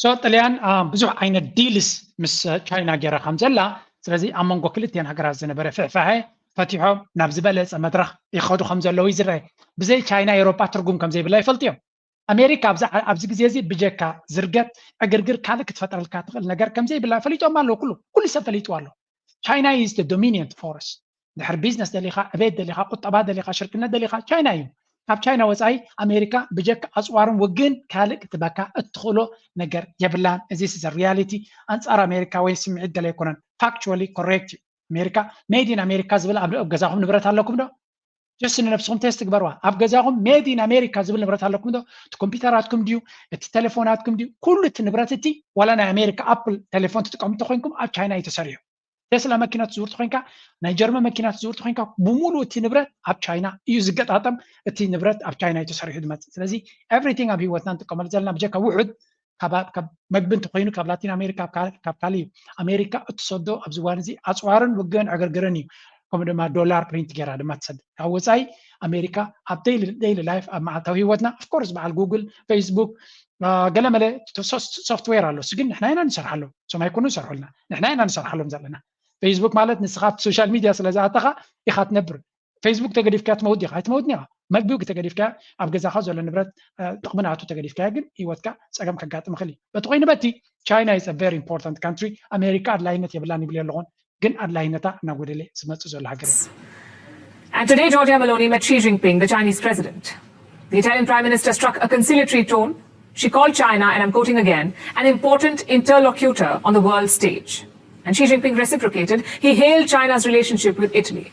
[SPEAKER 2] ጣልያን ብዙሕ ዓይነት ዲልስ ምስ ቻይና ገይራ ከም ዘላ ስለዚ ኣብ መንጎ ክልቲአን ሃገራት ዝነበረ ፍዕፋዕ ፈቲሖም ናብ ዝበለፀ መድረኽ ይኸዱ ከም ዘለዉ ይዝረአ ብዘይ ቻይና ኤውሮፓ ትርጉም ከም ዘይብላ ይፈልጥዮም ኣሜሪካ ኣብዚ ግዜ እዚ ብጀካ ዝርገት ዕግርግር ካልእ ክትፈጥረልካ ትኽእል ነገር ከም ዘይብላ ፈሊጦም ኣለዉ ኩሉ ሰብ ፈሊጡ ኣሎ ቻይና is the dominant force ድሕሪ ቢዝነስ ደሊኻ ዕቤት ደሊኻ ቁጠባ ደሊኻ ሽርክነት ደሊኻ ቻይና እዩ ካብ ቻይና ወፃኢ ኣሜሪካ ብጀካ ኣፅዋርን ውግን ካልእ ክትበካ እትኽእሎ ነገር የብላን እዚ is a reality ኣንጻር ኣሜሪካ ወይ ስምዒት ገለ ኣይኮነን factually correct ኣሜሪካ made in America ዝብል ኣብ ገዛኹም ንብረት ኣለኩም ዶ just ንነፍስኩም ቴስት ትግበርዋ ኣብ ገዛኹም made in America ዝብል ንብረት ኣለኩም ዶ እቲ ኮምፒውተራትኩም ድዩ እቲ ቴሌፎናትኩም ድዩ ኩሉ እቲ ንብረት እቲ ዋላ ናይ ኣሜሪካ ኣፕል ቴሌፎን ትጥቀሙ እንተኮይንኩም ኣብ ቻይና እዩ ተሰሪሑ ቴስላ መኪና ትዝውርቱ ኮንካ ናይ ጀርመን መኪና ትዝውርቱ ኮንካ ብሙሉ እቲ ንብረት ኣብ ቻይና እዩ ዝገጣጠም እቲ ንብረት ኣብ ቻይና እዩ ተሰሪሑ ዝመፅእ ስለዚ ኤቭሪቲንግ ኣብ ሂወትና ንጥቀመሉ ዘለና ብጀካ ውሑድ ካብ መግቢ እንተኮይኑ ካብ ላቲን ኣሜሪካ ካብ ካሊእ ኣሜሪካ እትሰዶ ኣብዚ እዋን እዚ ኣፅዋርን ውግን ዕግርግርን እዩ ከምኡ ድማ ዶላር ፕሪንት ጌራ ድማ ትሰድድ ካብ ወፃኢ ኣሜሪካ ኣብ ዴይሊ ላይፍ ኣብ መዓልታዊ ሂወትና ኣፍኮርስ በዓል ጉግል ፌስቡክ ገለመለ ሶፍትዌር ኣሎ ግን ንሕና ኢና ንሰርሓሉ እሶም ኣይኮኑ ይሰርሑልና ንሕና ኢና ንሰርሓሎም ዘለና ፌስቡክ ማለት ንስኻ ሶሻል ሚድያ ስለዝኣተኻ ኢኻ ትነብር ፌስቡክ ተገዲፍካ ትመውት ዲኻ ኣይትመውትኒ ኢኻ መግቢው ተገዲፍካ ኣብ ገዛኻ ዘሎ ንብረት ጥቕሚ ናቱ ተገዲፍካ ግን ሂወትካ ፀገም ከጋጥም ይኽእል እዩ በቲ ኮይኑ በቲ ቻይና is a very important country ኣሜሪካ ኣድላይነት የብላን ይብል ኣለኹን ግን ኣድላይነታ እናጎደለ ዝመፅእ ዘሎ ሃገር
[SPEAKER 18] And today Giorgia Meloni met Xi Jinping, the Chinese president. The Italian prime minister struck a conciliatory tone. She called China, and I'm quoting again, an important interlocutor on the world stage. And Xi Jinping reciprocated. He hailed China's relationship with Italy.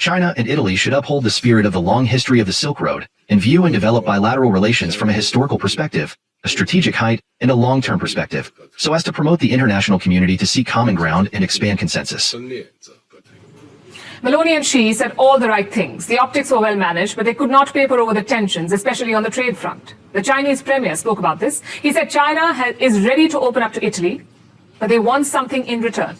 [SPEAKER 20] China and Italy should uphold the spirit of the long history of the Silk Road and view and develop bilateral relations from a historical perspective, a strategic height, and a long-term perspective, so as to promote the international community to seek common ground and expand consensus.
[SPEAKER 18] Meloni and Xi said all the right things. The optics were well managed, but they could not paper over the tensions, especially on the trade front. The Chinese premier spoke about this. He said China is ready to open up to Italy, but they want something in return.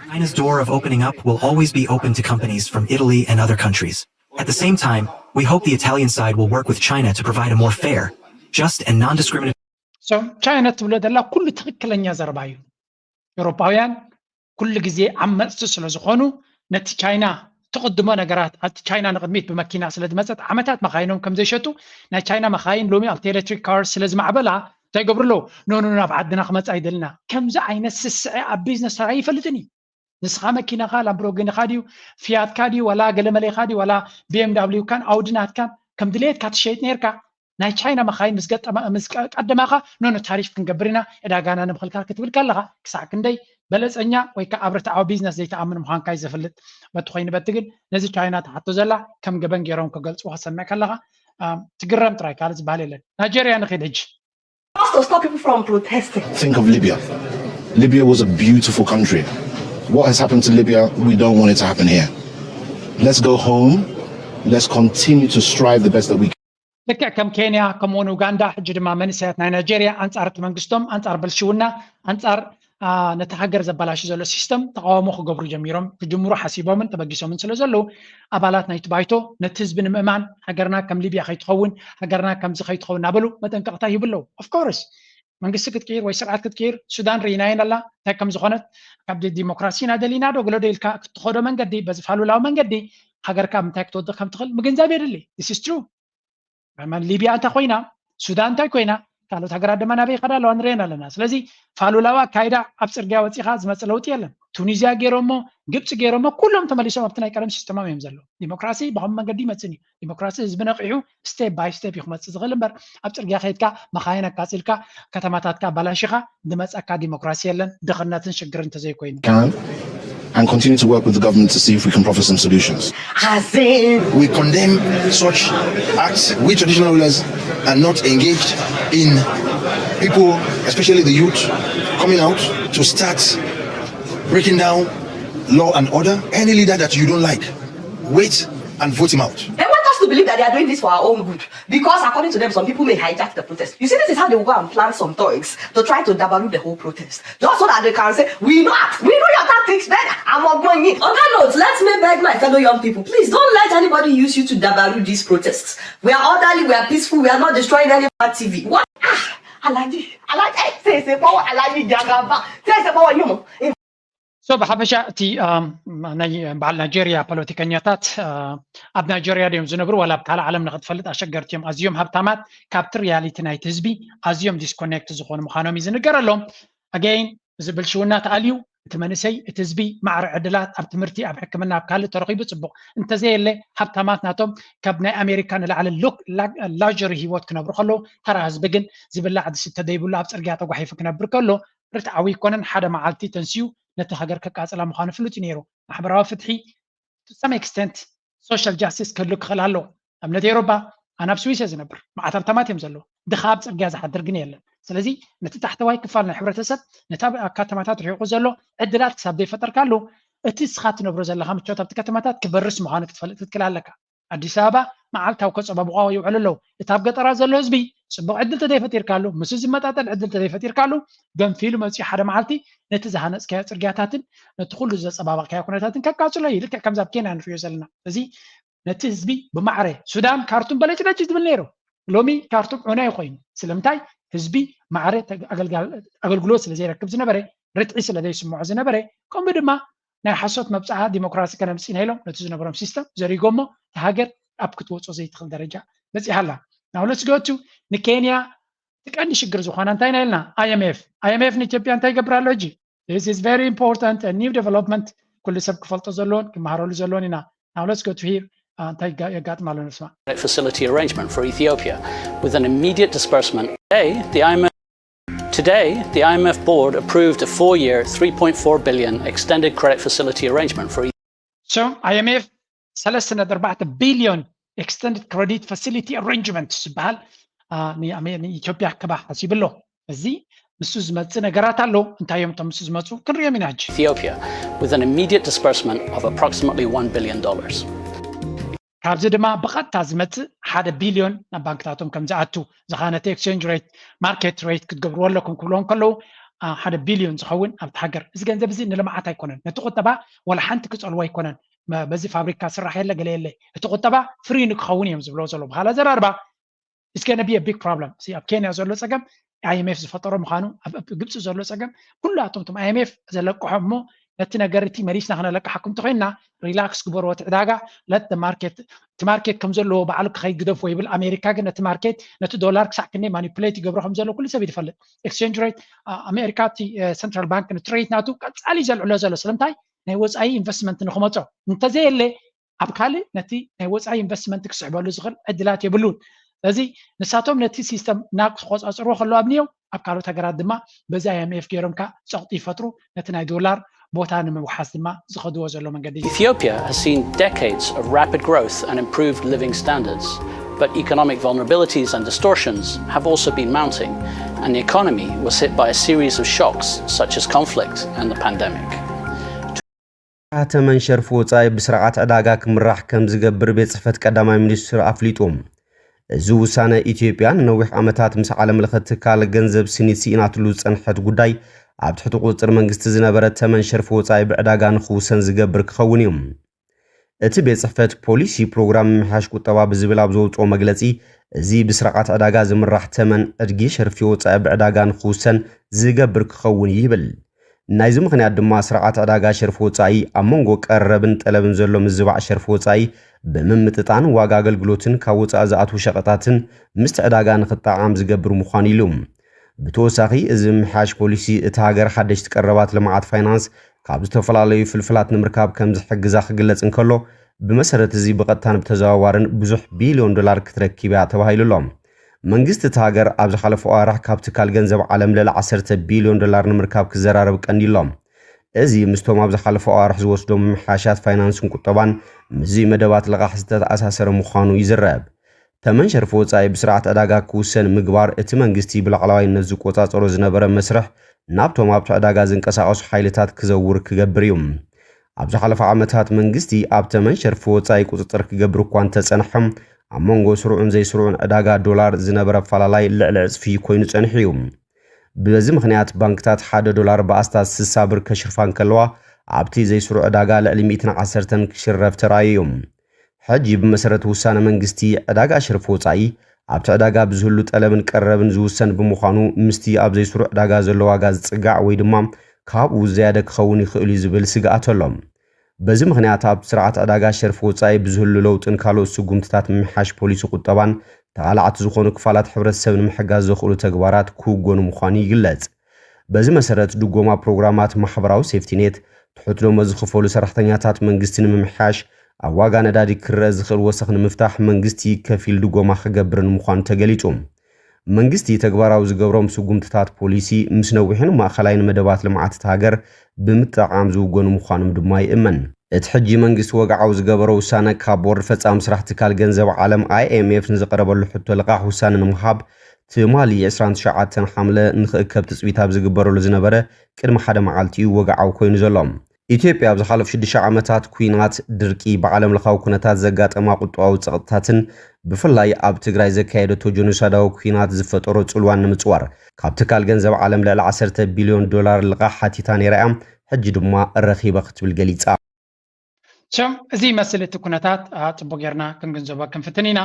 [SPEAKER 21] China's door of opening up will always be open to companies from Italy and other countries. At the same time, we hope the Italian side will work with China to provide a more fair, just and non-discriminatory.
[SPEAKER 2] So China تولد الله كل تخكلنيا زربايو. أوروباويان كل جزء عمست سلزخونو نت China تقدموا نجارات China نقدميت بماكينة سلد مسات عمتات مخاينهم كم زيشتو نا China مخاين لومي electric cars سلز معبلة تيجبر له نو بعدنا خمس عيدلنا كم زعين السسع بيزنس هاي فلتني نسخة ماكينة خال بروجين خاديو فيات كاديو ولا قلملي خاديو ولا BMW كان أودينات كان كم دليت كات شيء نيركا ናይ ቻይና መኻይን ምስ ቀደማኻ ኖ ታሪፍ ክንገብርና ዕዳጋና ንብኽልካ ክትብል ከለኻ ክሳዕ ክንደይ በለፀኛ ወይ ከዓ ኣብርታዓዊ ቢዝነስ ዘይተኣምን ምዃንካ እዩ ዝፍልጥ በቲ ኮይኑ በቲ ግን ነዚ ቻይና ተሓቶ ዘላ ከም ገበን ገይሮም ክገልፁ ክሰምዕ ከለኻ ትግረም ጥራይ ካልእ ዝበሃል የለን ናይጀርያ ንኺድ ሕጂ
[SPEAKER 22] Think of Libya. Libya was a beautiful country. What has happened to Libya, we don't want it to happen here. Let's go home. Let's continue to strive the best that we can.
[SPEAKER 2] لكن كم كينيا كمون أوغندا حجر ما منسيت نيجيريا أنصار منغستم أنصار بلشونا أنصار نتحجر زبلاش زلو سيستم تقاومو خجبر جميرهم الجمهور حسيبه من تبجسوا من سلزلو أبالات نيت بايتو نتز بن ممان حجرنا كم ليبيا خيتخون حجرنا كم زخيتخون نابلو متن كقطع يبلو of course منغست كتير ويسرعات كتير السودان ريناين الله تكم زخنت قبل الديمقراطية نادلينا دو قالوا ديل كتخدو من قدي بس فعلوا لا من قدي حجر كم تكتود كم تخل مجنزابير لي this is true من ليبيا أنت خوينا السودان أنت خوينا قالوا تقرأ دمنا بيقرأ لو أنرينا لنا سلزي فعلوا لوا كايدا أبصر جاوتي خاز مثلا وتيلا تونسيا جيرومو جبت جيرومو كلهم تمليسوا مبتنى كلام سيستم ما يمزلوا ديمقراطي بهم من قديم تسني ديمقراطي زبنا قيعو ستيب باي ستيب يخمس تزغلن بر أبصر جا خيتك مخاينك كاسلك كتماتك بلاشخة دمس أكا ديمقراطية لن دخلنا تنشجر أنت زي كوين
[SPEAKER 22] and continue to work with the government to see if we can proffer some solutions. We condemn such acts. We traditional rulers are not engaged in people, especially the youth, coming out to start breaking down law and order. Any leader that you don't like, wait and vote him out.
[SPEAKER 23] They want us to
[SPEAKER 1] to believe that they are doing this for our own good. Because according to them, some people may hijack the protest. You see, this is how they will go and plant some thugs to try to dabaru the whole protest. Just so that they can say, we know your tactics better. I'm not going in. On that note, let me beg my fellow young people, please don't let anybody use you to dabaru these protests. We are orderly, we are peaceful, we are not destroying any TV. What? I like this. Say power, I like this. Jagaba. Say power, you.
[SPEAKER 2] So بحبشة تي بعد نيجيريا بوليتيكانياتات أب نيجيريا ديم زنبرو ولا بتاع العالم نقد فلت أشجرتهم أزيوم هبتامات كابتر رياليتي نايت هزبي أزيوم ديسكونكت زخون مخانو ميزن قرالهم again زبل شونا تعاليو تمنسي تزبي مع عدلات أب تمرتي أب حكمنا بكالة ترقيب تصبق أنت زي اللي هبتامات ناتهم كابنا أمريكان اللي على اللوك لاجري هي وات كنا برخلو ترى هزبجن زبل لا عد ستة ديبول لا بسرجعت وحي فكنا بركلو رتعوي كونن حدا معالتي تنسيو نت هاجر كقاصلا مخانو فلوت نيرو محبراو فتحي to some extent social justice كلك خلالو أمنت أوروبا أنا بسويس زنبر مع ترتمات يمزلو دخاب سرجاز حدر جنيلا سلزي نت تحت واي كفالنا حبرتسب نتابع كاتماتات ريقو زلو عدلات كسب دي فتر كالو اتسخات نبرو زلا خام تشوت بتكاتماتات كبرس مخانك تفلت تتكلالك أديس أبابا معالتا وكصبا بقاو يوعللو يتاب قطرا زلو زبي سبق عدل تدي فتير كالو مسز متاتن عدل تدي فتير كالو قام فيلم مسي حدا معالتي نتزهنس كيا صرغاتاتن نتخلو ز صبابا كيا كونتاتن كقاصلو يلك كم زاب كينا نفيو زلنا زي نتزبي بمعره سودان كارتون بلج دج دبليرو لومي كارتون عنا يخوين سلمتاي حزبي معره اغلغلو سلازي ركب زنبره رتعي سلازي سمعو زنبره كوم بدما ናይ ሓሶት መብፃዓ ዲሞክራሲ ከነምፅና ኢሎም ነቲ ዝነበሮም ሲስተም ዘሪጎሞ ሃገር ኣብ ክትወፅኦ ዘይትኽእል ደረጃ በፂሓላ ናው ሌትስ ጎ ቱ ንኬንያ ትቀንዲ ሽግር ዝኾነ እንታይ ኢና ኢልና IMF ንኢትዮጵያ እንታይ ይገብር ኣሎ ሕጂ this is very important a new development ኩሉ ሰብ ክፈልጦ ዘለዎን ክመሃረሉ ዘለዎን ኢና ናው ሌትስ ጎ ቱ ሂር እንታይ የጋጥም ኣሎ ንስማ
[SPEAKER 4] facility arrangement for Ethiopia with an immediate disbursement. Today, the IMF board approved a 4-year, 3.4 billion extended credit facility arrangement for Ethiopia.
[SPEAKER 2] So, IMF 3.4 billion extended credit facility arrangement سبحان ኢትዮጵያ كباح حسيبلو እዚህ ምስሱ ዝመጽ ነገራት ኣሎ እንታይ እዮም ተምሱ ዝመጹ ክንሪኦም ኢና
[SPEAKER 4] Ethiopia with an immediate disbursement of approximately $1 billion.
[SPEAKER 2] ካብዚ ድማ ብቐጥታ ዝመጽእ 1 ቢልዮን ናብ ባንክታቶም ከም ዝኣቱ ዝኻነተ ኤክስቼንጅ ሬት ማርኬት ሬት ክትገብርዎ ኣለኩም ክብሎም ከለዉ 1 ቢልዮን ዝኸውን ኣብቲ ሃገር እዚ ገንዘብ እዚ ንልምዓት ኣይኮነን ነቲ ቁጠባ ወላ ሓንቲ ክፀልዎ ኣይኮነን በዚ ፋብሪካ ስራሕ የለ ገለ የለ እቲ ቁጠባ ፍሪ ንክኸውን እዮም ዝብሎ ዘሎ በኋላ ዘራርባ it's going to be a big problem see ኣብ ኬንያ ዘሎ ፀገም IMF ዝፈጠሮ ምዃኑ ኣብ ግብፂ ዘሎ ፀገም ኩላቶም ቶም IMF ዘለቅሖም እሞ ነቲ ነገር እቲ መሪስና ክነለቅሓኩም ተኮይንና ሪላክስ ግበርዎ እቲ ዕዳጋ let the market ከም ዘለዎ ባዕሉ ክኸይግደፎ ይብል ኣሜሪካ ግን ነቲ ማርኬት ነቲ ዶላር ክሳዕ ክንደይ ማኒፑሌት ይገብሮ ከም ዘሎ ኩሉ ሰብ ይፈልጥ ኤክስቼንጅ ሬት ኣሜሪካ እቲ ሰንትራል ባንክ ንትሬት ናቱ ቀፃሊ ዘልዕሎ ዘሎ ስለምንታይ ናይ ወፃኢ ኢንቨስትመንት ንክመፆ እንተዘየለ ኣብ ካልእ ነቲ ናይ ወፃኢ ኢንቨስትመንት ክስዕበሉ ዝኽእል ዕድላት የብሉን ስለዚ ንሳቶም ነቲ ሲስተም ናብ ክቆፃፅርዎ ከለዉ ኣብኒዮ ኣብ ካልኦት ሃገራት ድማ በዚ IMF ገይሮም ካ ፀቕጢ ይፈጥሩ ነቲ ናይ ዶላር ቦታ ንምውሓስ ድማ ዝኸድዎ ዘሎ መንገዲ
[SPEAKER 4] Ethiopia has seen decades of rapid growth and improved living standards, but economic vulnerabilities and distortions have also been mounting, and the economy was hit by a series of shocks such as conflict and the pandemic.
[SPEAKER 23] ተመን ሸርፍ ወፃኢ ብስርዓት ዕዳጋ ክምራሕ ከም ዝገብር ቤት ጽሕፈት ቀዳማይ ሚኒስትር ኣፍሊጦም እዚ ውሳነ ኢትዮጵያ ንነዊሕ ዓመታት ምስ ዓለም ለኸ ትካል ገንዘብ ስኒት ሲኢናትሉ ዝጸንሐት ጉዳይ ኣብ ትሕቲ ቁጥጥር መንግስቲ ዝነበረ ተመን ሸርፍ ወፃኢ ብዕዳጋ ንኽውሰን ዝገብር ክኸውን እዩ እቲ ቤት ጽሕፈት ፖሊሲ ፕሮግራም ምምሕያሽ ቁጠባ ብዝብል ኣብ ዘውፅኦ መግለጺ እዚ ብስርዓት ዕዳጋ ዝምራሕ ተመን ዕድጊ ሸርፊ ወፃኢ ብዕዳጋ ንኽውሰን ዝገብር ክኸውን ይብል ናይዚ ምኽንያት ድማ ስርዓት ዕዳጋ ሸርፊ ወፃኢ ኣብ መንጎ ቀረብን ጠለብን ዘሎ ምዝባዕ ሸርፊ ወፃኢ ብምምጥጣን ዋጋ ኣገልግሎትን ካብ ወፃኢ ዝኣትዉ ሸቐጣትን ምስቲ ዕዳጋ ንኽጣዓም ዝገብር ምዃኑ ኢሉ ብተወሳኺ እዚ ምምሕያሽ ፖሊሲ እቲ ሃገር ሓደሽቲ ቀረባት ልምዓት ፋይናንስ ካብ ዝተፈላለዩ ፍልፍላት ንምርካብ ከም ዝሕግዛ ክግለጽ እንከሎ ብመሰረት እዚ ብቐጥታን ብተዘዋዋርን ብዙሕ ቢልዮን ዶላር ክትረክብ እያ ተባሂሉሎም መንግስቲ እቲ ሃገር ኣብ ዝሓለፈ ኣዋርሕ ካብ ትካል ገንዘብ ዓለም ልዕሊ 10 ቢልዮን ዶላር ንምርካብ ክዘራረብ ቀንዲሎም እዚ ምስቶም ኣብ ዝሓለፈ ኣዋርሕ ዝወስዶም ምምሕያሻት ፋይናንስን ቁጠባን ምዚ መደባት ልቓሕ ዝተኣሳሰረ ምዃኑ ይዝረብ ተመን ሸርፊ ወፃኢ ብስርዓት ዕዳጋ ክውሰን ምግባር እቲ መንግስቲ ብላዕለዋይነት ዝቆፃፀሮ ዝነበረ መስርሕ ናብቶም ኣብቲ ዕዳጋ ዝንቀሳቐሱ ሓይልታት ክዘውር ክገብር እዩ ኣብ ዝሓለፈ ዓመታት መንግስቲ ኣብ ተመን ሸርፊ ወፃኢ ቁፅጥር ክገብር እኳ እንተጸንሐም ኣብ መንጎ ስሩዕን ዘይስሩዕን ዕዳጋ ዶላር ዝነበረ ኣፈላላይ ልዕሊ ዕፅፊ ኮይኑ ጸኒሑ እዩ። በዚ ምኽንያት ባንክታት $1 ብኣስታት 60 ብር ከሽርፋን ከለዋ ኣብቲ ዘይስሩዕ ዕዳጋ ልዕሊ 110 ክሽረፍ ተራእዩ እዮም። ሕጂ ብመሰረት ውሳነ መንግስቲ ዕዳጋ ሽርፍ ወጻኢ ኣብቲ ዕዳጋ ብዝህሉ ጠለብን ቀረብን ዝውሰን ብምዃኑ ምስቲ ኣብ ዘይስሩዕ ዕዳጋ ዘሎ ዋጋ ዝጽጋዕ ወይ ድማ ካብኡ ዝያደ ክኸውን ይኽእል እዩ ዝብል ስግኣት ኣሎም። በዚ ምኽንያት ኣብ ስርዓት ዕዳጋ ሸርፊ ወጻኢ ብዝህሉ ለውጥን ካልኦት ስጉምትታት ምምሓሽ ፖሊሲ ቁጠባን ተቓላዕቲ ዝኾኑ ክፋላት ሕብረተሰብ ንምሕጋዝ ዘኽእሉ ተግባራት ክውገኑ ምዃኑ ይግለጽ። በዚ መሰረት ድጎማ ፕሮግራማት ማሕበራዊ ሴፍቲኔት ትሑት ደመወዝ ዝኽፈሉ ሰራሕተኛታት መንግስቲ ንምምሕያሽ ኣብ ዋጋ ነዳዲ ክረአ ዝኽእል ወሰኽ ንምፍታሕ መንግስቲ ከፊል ድጎማ ክገብርን ምዃኑ ተገሊጹ። መንግስቲ ተግባራዊ ዝገብሮም ስጉምትታት ፖሊሲ ምስ ነዊሕን ማእኸላይን መደባት ልምዓት ሃገር ብምጥቃም ዝውገኑ ምዃኖም ድማ ይእመን። እቲ ሕጂ መንግስቲ ወግዓዊ ዝገበሮ ውሳነ ካብ ቦርድ ፈጻሚ ስራሕ ትካል ገንዘብ ዓለም IMF ንዝቐረበሉ ሕቶ ልቓሕ ውሳነ ንምሃብ ትማሊ 29 ሓምለ ንኽእከብ ትፅቢት ኣብ ዝግበረሉ ዝነበረ ቅድሚ ሓደ መዓልቲ እዩ ወግዓዊ ኮይኑ ዘሎ። ኢትዮጵያ ኣብ ዝሓለፉ 6 ዓመታት ኩናት፣ ድርቂ፣ ብዓለም ለኻዊ ኩነታት ዘጋጠማ ቁጠባዊ ፀቕጥታትን ብፍላይ ኣብ ትግራይ ዘካየደቶ ጆኖሳይዳዊ ኩናት ዝፈጠሮ ጽልዋን ንምጽዋር ካብ ትካል ገንዘብ ዓለም ልዕሊ $10 ቢልዮን ልቓሕ ሓቲታ ነይራ እያ። ሕጂ ድማ ረኺበ ክትብል ገሊጻ።
[SPEAKER 2] ሸም እዚ ይመስል እቲ ኩነታት ጽቡቕ ጌርና ክንግንዘቦ ክንፍትን ኢና።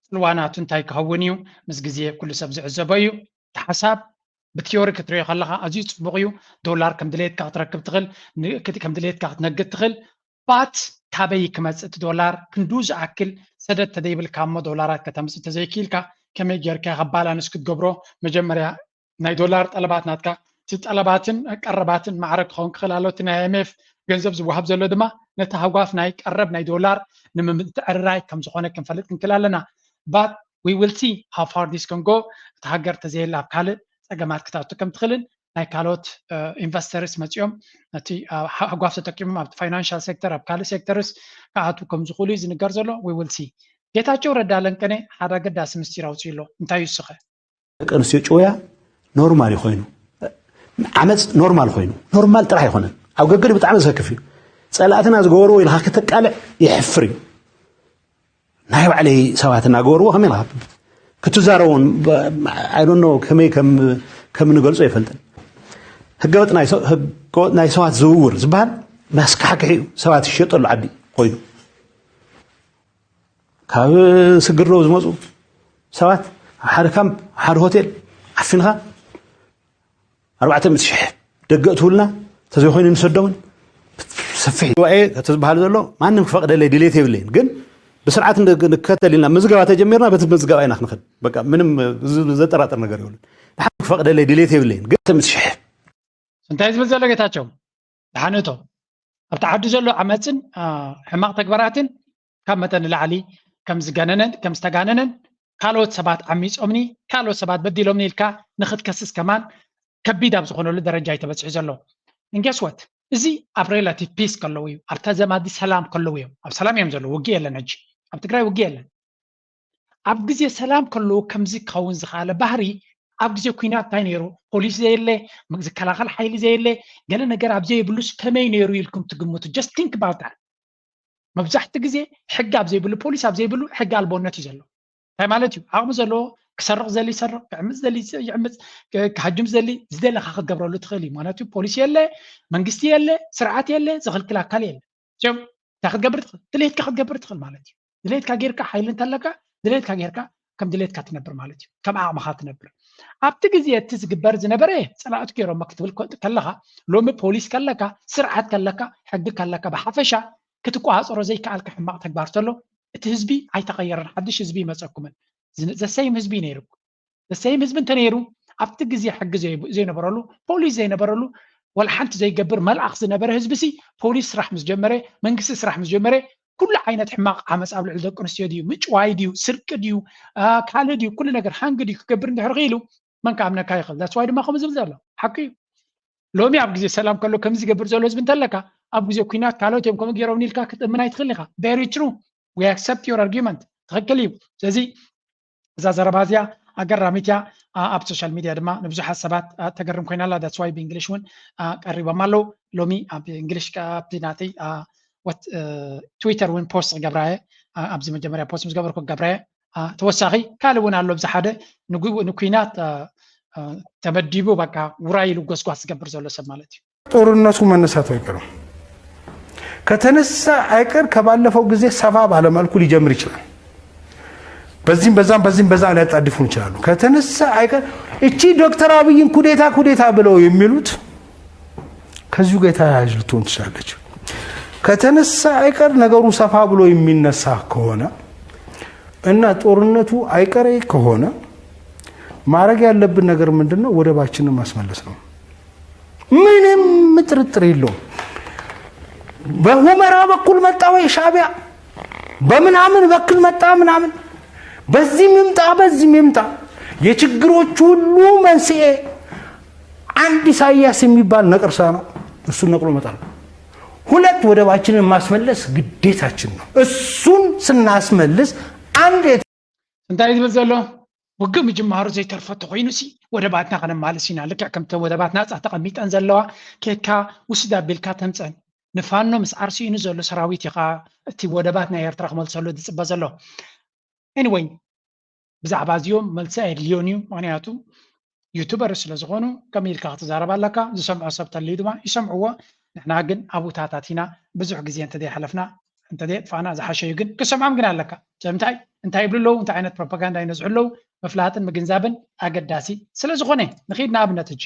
[SPEAKER 2] ጽልዋናቱ እንታይ ክኸውን እዩ ምስ ግዜ ኩሉ ሰብ ዝዕዘቦ እዩ። እቲ ሓሳብ ብቲዮሪ ክትሪኦ ከለኻ ኣዝዩ ጽቡቕ እዩ። ዶላር ከም ድሌትካ ክትረክብ ትኽእል፣ ከም ድሌትካ ክትነግድ ትኽእል። ባት ካበይ ክመጽእ እቲ ዶላር ክንዱ ዝኣክል ሰደድ ተደይብልካ እሞ ዶላራት ከተምጽእ ተዘይኪልካ ከመይ ጌርካ ከባላንስ ክትገብሮ መጀመርያ ናይ ዶላር ጠለባት ናትካ እቲ ጠለባትን ቀረባትን ማዕረግ ክኸውን ክኽእል ኣሎ። እቲ ናይ IMF ገንዘብ ዝወሃብ ዘሎ ድማ ነቲ ሃጓፍ ናይ ቀረብ ናይ ዶላር ንምትዕርራይ ከም ዝኾነ ክንፈልጥ ክንክእል ኣለና። but we will see how far this can go. እቲ ሃገር ተዘይላ ኣብ ካልእ ፀገማት ክታቱ ከም ትኽእልን ናይ ካልኦት ኢንቨስተርስ መፂኦም ነቲ ሃጓፍ ተጠቂሞም ኣብቲ ፋይናንሻል ሴክተር ኣብ ካልእ ሴክተርስ ክኣቱ ከም ዝኽእሉ እዩ ዝንገር ዘሎ። we will see. ጌታቸው ረዳ ለንቀነ ሓደ ኣገዳሲ ምስጢር ኣውፅኡ ኣሎ። እንታይ እዩ ስኸ
[SPEAKER 6] ደቂ ኣንስትዮ ጮያ ኖርማል ኮይኑ ዓመፅ ኖርማል ኮይኑ ኖርማል ጥራሕ ኣይኮነን ኣብ ገገዲ ብጣዕሚ ዘሰክፍ እዩ። ፀላእትና ዝገበርዎ ኢልካ ክትቃልዕ ይሕፍር እዩ። ናይ ባዕለይ ሰባት እናገበርዎ ከመይ ኢልካ ክትዛረቡን ኣይ ዶንት ኖ ከመይ ከም ንገልጾ ኣይፈልጥን። ህገወጥ ናይ ሰባት ዝውውር ዝበሃል መስካሕክሒ እዩ። ሰባት ይሸጠሉ ዓዲ ኮይኑ ካብ ስግር ዶ ዝመፁ ሰባት ሓደ ካምፕ ሓደ ሆቴል ዓፊንካ 400,000 ደገ እትውልና ተዘይኮይኑ ንሰዶምን ሰፊሕ ጉባኤ ከተዝበሃል ዘሎ ማንም ክፈቅደለይ ድሌት የብለይን ግን بسرعة نكتل لنا مزجوا تجمعنا بس مزجوا أي نخنخد بقى منهم زترات النجار يقولون نحن فقد اللي دليته يبلين قلت مسح
[SPEAKER 2] أنت عايز بزلة قتاچو دحانته أبتعد زلوا عمتن حماق تكبراتن كم مثلا العلي كم زجانن كم استجانن قالوا سبات عميس أمني قالوا سبات بدي لهم نيلكا نخد كسس كمان كبيد أبزخونه لدرجة يتبص زلوا إن guess what زي أبريلاتي بيس كلويو أرتزم هذه سلام كلويو أب سلام يمزلوا وجيه لنا نجي أب تقرأ وجيه لنا أب جزء سلام كله كم زي كون زخالة بحري أب جزء كينات تاينيرو بوليس زي اللي مجزء كلاخل حيل زي اللي قالنا جرب أب زي بلوس كمين يرو يلكم تجمعوا just think about that مبزحت جزء حق أب زي بلو بوليس أب زي بلو حق البونات يزلوا هاي مالتيو عم زلوا كسرق زلي سرق عمز زلي يعمز كهجم زلي زدل خاخد قبره له تخلي معناته بوليس يله منجستي يله سرعات يله زغل كلا كل يله شوف تاخد قبرت دليت كاخد قبرت خل معناته دليت كاغيركا حيلن تلقى دليت كاغيركا كم دليت كاتنبر معناته كم عام خاتنبر ابت غزي تزغبر زنبره صلات كيرو مكتب كلها لوم بوليس كلكا سرعات كلكا حق كلكا بحفشه كتقاصر زي كالك حماق تكبارتلو تهزبي اي تغيرن حدش حزبي مسكمن the same حزبي نيرو the same حزب انت نيرو ابت غزي حق زي نبرلو بوليس زي نبرلو ولا حنت زي جبر ملعق زنبر حزبسي بوليس راح مزجمره منقس راح مزجمره كل عينة حماق عمس قبل عندك انستيو ديو مش وايديو سرق ديو كال ديو كل نجر حنق ديو كبر ندهر غيلو من كعبنا كايخل that's why ما خمس زلزال حكي لو مي ابغي سلام كله كم زي جبر زلوز بنت لك ابغي كينات كالوت يوم كم يروني لك من يدخلها very true we accept your argument تخكليو زي إذا زربازيا أجراميتيا أب سوشيال ميديا دما نبزح السبات تجرم كوينا لا that's why بإنجليش ون قريبا مالو لومي بإنجليش كابتناتي وات تويتر وين بوست جبراء أبزي مجمرة بوست مش جبركو جبراء ተወሳኺ ካልእ ኣሎ ብዝሓደ ንኩናት ተመዲቡ በቃ ውራይ ኢሉ ጎስጓስ ዝገብር ዘሎ ሰብ ማለት እዩ።
[SPEAKER 7] ጦርነቱ መነሳቱ አይቀርም። ከተነሳ አይቀር ከባለፈው ጊዜ ሰፋ ባለመልኩ ሊጀምር ይችላል። በዚህም በዛ ሊያጣድፉን ይችላሉ። ከተነሳ አይቀር እቺ ዶክተር አብይን ኩዴታ ብለው የሚሉት ከዚሁ ጋር ተያያዥ ልትሆን ትችላለች። ከተነሳ አይቀር ነገሩ ሰፋ ብሎ የሚነሳ ከሆነ እና ጦርነቱ አይቀሬ ከሆነ ማድረግ ያለብን ነገር ምንድነው? ወደባችንን ማስመለስ ነው። ምንም ጥርጥር የለውም። በሁመራ በኩል መጣ ወይ ሻዕቢያ በምናምን በኩል መጣ ምናምን በዚህም ይምጣ የችግሮች ሁሉ መንስኤ አንድ ኢሳያስ የሚባል ነቀርሳ ነው። እሱን ነቅሎ መጣል። ሁለት ወደባችንን ማስመለስ ግዴታችን ነው። እሱን ስናስመልስ አንድ
[SPEAKER 2] እንታይ ይብል ዘሎ ውግም ጅማሩ ዘይተርፈተ ኮይኑሲ ወደባትና ከነማልስ ኢና ልክዕ ከምተ ወደባትና ጻ ተቐሚጠን ዘለዋ ኬካ ውስዳ ቤልካ ተምፀን ንፋኖ ምስ ዓርሲኑ ዘሎ ሰራዊት ይኻ እቲ ወደባትና ኤርትራ ክመልሰሉ ዝፅበ ዘሎ ኤኒዌይ ብዛዕባ እዚኦም መልሲ ኣየድልዮን እዩ። ምክንያቱ ዩቱበር ስለ ዝኾኑ ከም ኢልካ ክትዛረባ ኣለካ ዝሰምዖ ሰብ ተልዩ ድማ ይሰምዕዎ። ንሕና ግን ኣብኡታታት ኢና ብዙሕ ግዜ እንተዘይሓለፍና እንተዘይጥፋና ዝሓሸዩ ግን ክሰምዖም ግን ኣለካ። ስለምንታይ እንታይ ይብሉ ኣለዉ እንታይ ዓይነት ፕሮፓጋንዳ ይነዝሑ ኣለዉ ምፍላጥን ምግንዛብን ኣገዳሲ ስለ ዝኾነ ንኺድ ንኣብነት እጅ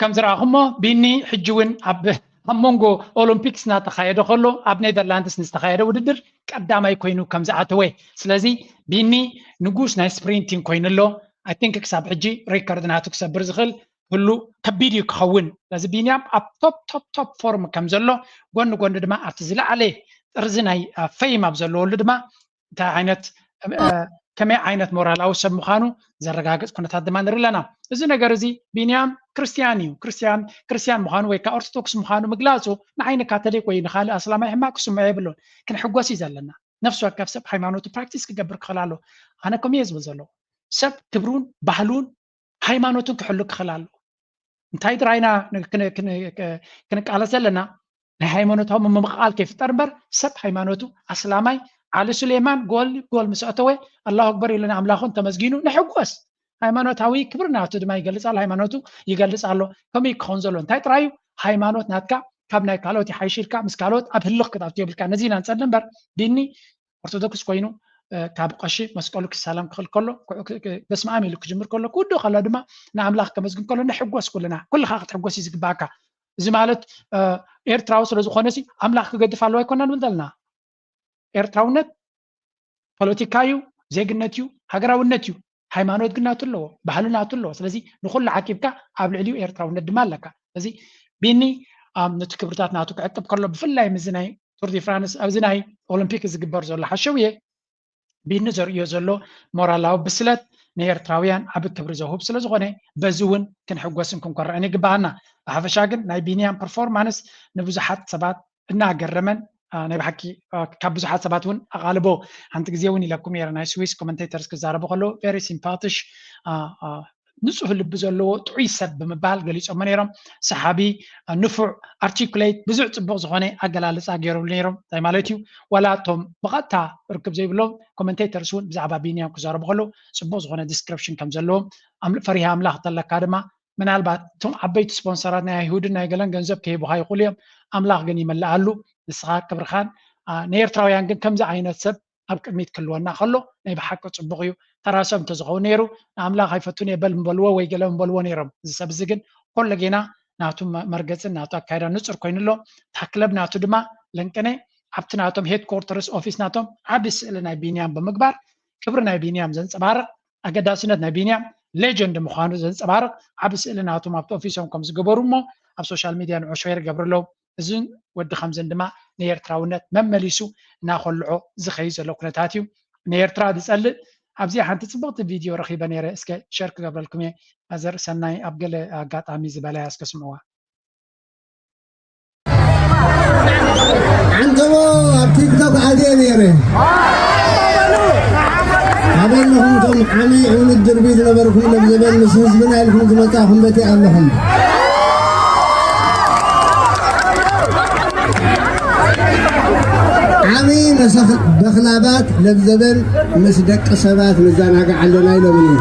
[SPEAKER 2] ከም ዝረኣኹሞ ቢኒ ሕጂ እውን ኣብ መንጎ ኦሎምፒክስ እናተኻየደ ከሎ ኣብ ኔዘርላንድስ ንዝተኻየደ ውድድር ቀዳማይ ኮይኑ ከም ዝኣተወ ስለዚ ቢኒ ንጉስ ናይ ስፕሪንቲንግ ኮይኑ ኣሎ ኣይ ቲንክ ክሳብ ሕጂ ሬከርድ ናቱ ክሰብር ዝኽእል ሁሉ ከቢድ እዩ ክኸውን ስለዚ ቢንያም ኣብ ቶፕ ፎርም ከም ዘሎ ጎኒ ድማ ኣብቲ ዝለዓለ ጥርዚ ናይ ፈይም ኣብ ዘለወሉ ድማ እንታይ ዓይነት ከመይ ዓይነት ሞራላዊ ሰብ ምዃኑ ዘረጋግፅ ኩነታት ድማ ንርኢ ኣለና። እዚ ነገር እዚ ቢንያም ክርስቲያን እዩ ክርስቲያን ምዃኑ ወይ ከዓ ኦርቶዶክስ ምዃኑ ምግላፁ ንዓይኒ ካቶሊክ ወይ ንካልእ ኣስላማይ ሕማቅ ክስምዖ የብሎን ክንሕጎስ እዩ ዘለና። ነፍሲ ወከፍ ሰብ ሃይማኖቱ ፕራክቲስ ክገብር ክኽእል ኣሎ። ኣነ ከምየ ዝብል ዘለዎ ሰብ ክብሩን ባህሉን ሃይማኖቱን ክሕሉ ክኽእል ኣሎ። እንታይ ጥራይና ክንቃለስ ዘለና ናይ ሃይማኖታዊ ምምቃል ከይፍጠር እምበር ሰብ ሃይማኖቱ ኣስላማይ علي سليمان قول مسأتوي الله أكبر إلنا أملاخون تمزجينو نحقوس ሃይማኖታዊ ክብርናቱ ድማ ይገልጻል። ሃይማኖቱ ይገልጻሉ ከመይ ክኾን ዘሎ እንታይ ጥራዩ ሃይማኖት ናትካ ካብ ናይ ካልኦት ይሓይሽልካ ምስ ካልኦት ኣብ ህልኽ ክታብቲ የብልካ ነዚና ንፀልም እምበር ዲኒ ኦርቶዶክስ ኮይኑ ካብ ቀሺ መስቀሉ ክሳለም ክኽእል ከሎ በስመ አብ ኢሉ ክጅምር ከሎ ኩሉ ከሎ ድማ ንኣምላኽ ከመስግን ከሎ ንሕጎስ ኩልና ኩልኻ ክትሕጎስ እዩ ዝግባእካ። እዚ ማለት ኤርትራዊ ስለ ዝኾነ ሲ ኣምላኽ ክገድፍ ኣለዎ ኣይኮነን ንብል ዘለና። ኤርትራውነት ፖለቲካ እዩ፣ ዜግነት እዩ፣ ሃገራውነት እዩ። ሃይማኖት ግን ናቱ ኣለዎ፣ ባህሊ ናቱ ኣለዎ። ስለዚ ንኩሉ ዓቂብካ ኣብ ልዕሊኡ ኤርትራውነት ድማ ኣለካ። ስለዚ ቢኒ ነቲ ክብርታት ናቱ ክዕቅብ ከሎ ብፍላይ ምዚ ናይ ቱር ዲ ፍራንስ ኣብዚ ናይ ኦሎምፒክ ዝግበር ዘሎ ሓሸውየ ቢኒ ዘርእዮ ዘሎ ሞራላዊ ብስለት ንኤርትራውያን ዓብ ክብሪ ዘውህብ ስለ ዝኾነ በዚ እውን ክንሕጎስን ክንኮርዕን ይግባአና። ብሓፈሻ ግን ናይ ቢንያም ፐርፎርማንስ ንብዙሓት ሰባት እናገረመን ናይ ባሕቂ ካብ ብዙሓት ሰባት እውን ኣቓልቦ ሓንቲ ግዜ እውን ኢለኩም ነረ ናይ ስዊስ ኮመንቴተርስ ክዛረቡ ከለዉ ቨሪ ሲምፓቲሽ ንፁህ ልቢ ዘለዎ ጥዑይ ሰብ ብምባል ገሊፆሞ ነይሮም። ሰሓቢ ንፉዕ ኣርቲኩሌት ብዙሕ ፅቡቅ ዝኾነ ኣገላልፃ ገይሮም ነይሮም። እንታይ ማለት እዩ ዋላ እቶም ብቐጥታ ርክብ ዘይብሎም ኮመንቴተርስ እውን ብዛዕባ ቢንያም ክዛረቡ ከለዉ ፅቡቅ ዝኾነ ዲስክሪፕሽን ከም ዘለዎም ፈሪሃ ኣምላኽ ተለካ ድማ ምናልባት እቶም ዓበይቲ ስፖንሰራት ናይ ኣይሁድን ናይ ገለን ገንዘብ ከሂቡካ ይኽእሉ እዮም። ኣምላኽ ግን ይመልኣሉ ንስኻ ክብርኻን ንኤርትራውያን ግን ከምዚ ዓይነት ሰብ ኣብ ቅድሚት ክህልወና ከሎ ናይ ብሓቂ ፅቡቅ እዩ። ተራሰብ እንተዝኸውን ነይሩ ንኣምላኽ ኣይፈቱን የበል ምበልዎ ወይ ገለ ምበልዎ ነይሮም። እዚ ሰብ እዚ ግን ኮሎ ጌና ናቱ መርገፅን ናቱ ኣካይዳ ንፁር ኮይኑ ኣሎ። እታ ክለብ ናቱ ድማ ለንቅነ ኣብቲ ናቶም ሄድ ኮርተርስ ኦፊስ ናቶም ዓብይ ስእሊ ናይ ቢንያም ብምግባር ክብሪ ናይ ቢንያም ዘንፀባርቕ ኣገዳስነት ናይ ቢንያም ሌጀንድ ምዃኑ ዘንፀባርቕ ዓብ ስእሊ ናቶም ኣብቲ ኦፊሶም ከም ዝገበሩ እሞ ኣብ ሶሻል ሚድያ ንዑ ሸር ገብርሎም እዝን ወዲ ከምዘን ድማ ንኤርትራውነት መመሊሱ እናኸልዖ ዝኸይ ዘሎ ኩነታት እዩ ንኤርትራ ዝፀልእ ኣብዚ ሓንቲ ፅብቕቲ ቪድዮ ረኺበ ነይረ እስከ ሸር ክገብረልኩም እየ ኣዘር ሰናይ ኣብ ገለ ኣጋጣሚ ዝበላያ እስከ ስምዕዋ
[SPEAKER 8] عنكم ኣብ ቲክቶክ ኣድየ ነይረ ኣበለኹም ዓመይ ዕውንት ድርቢት ነበርኩም ለብዘበል ምስ ህዝብና ኢልኩም ዝመፃኹም በቲ ኣለኹም ዓመይ በኽላባት ለብዘበል ምስ ደቂ ሰባት ንዘናግዕ ኣለና ኢሎምን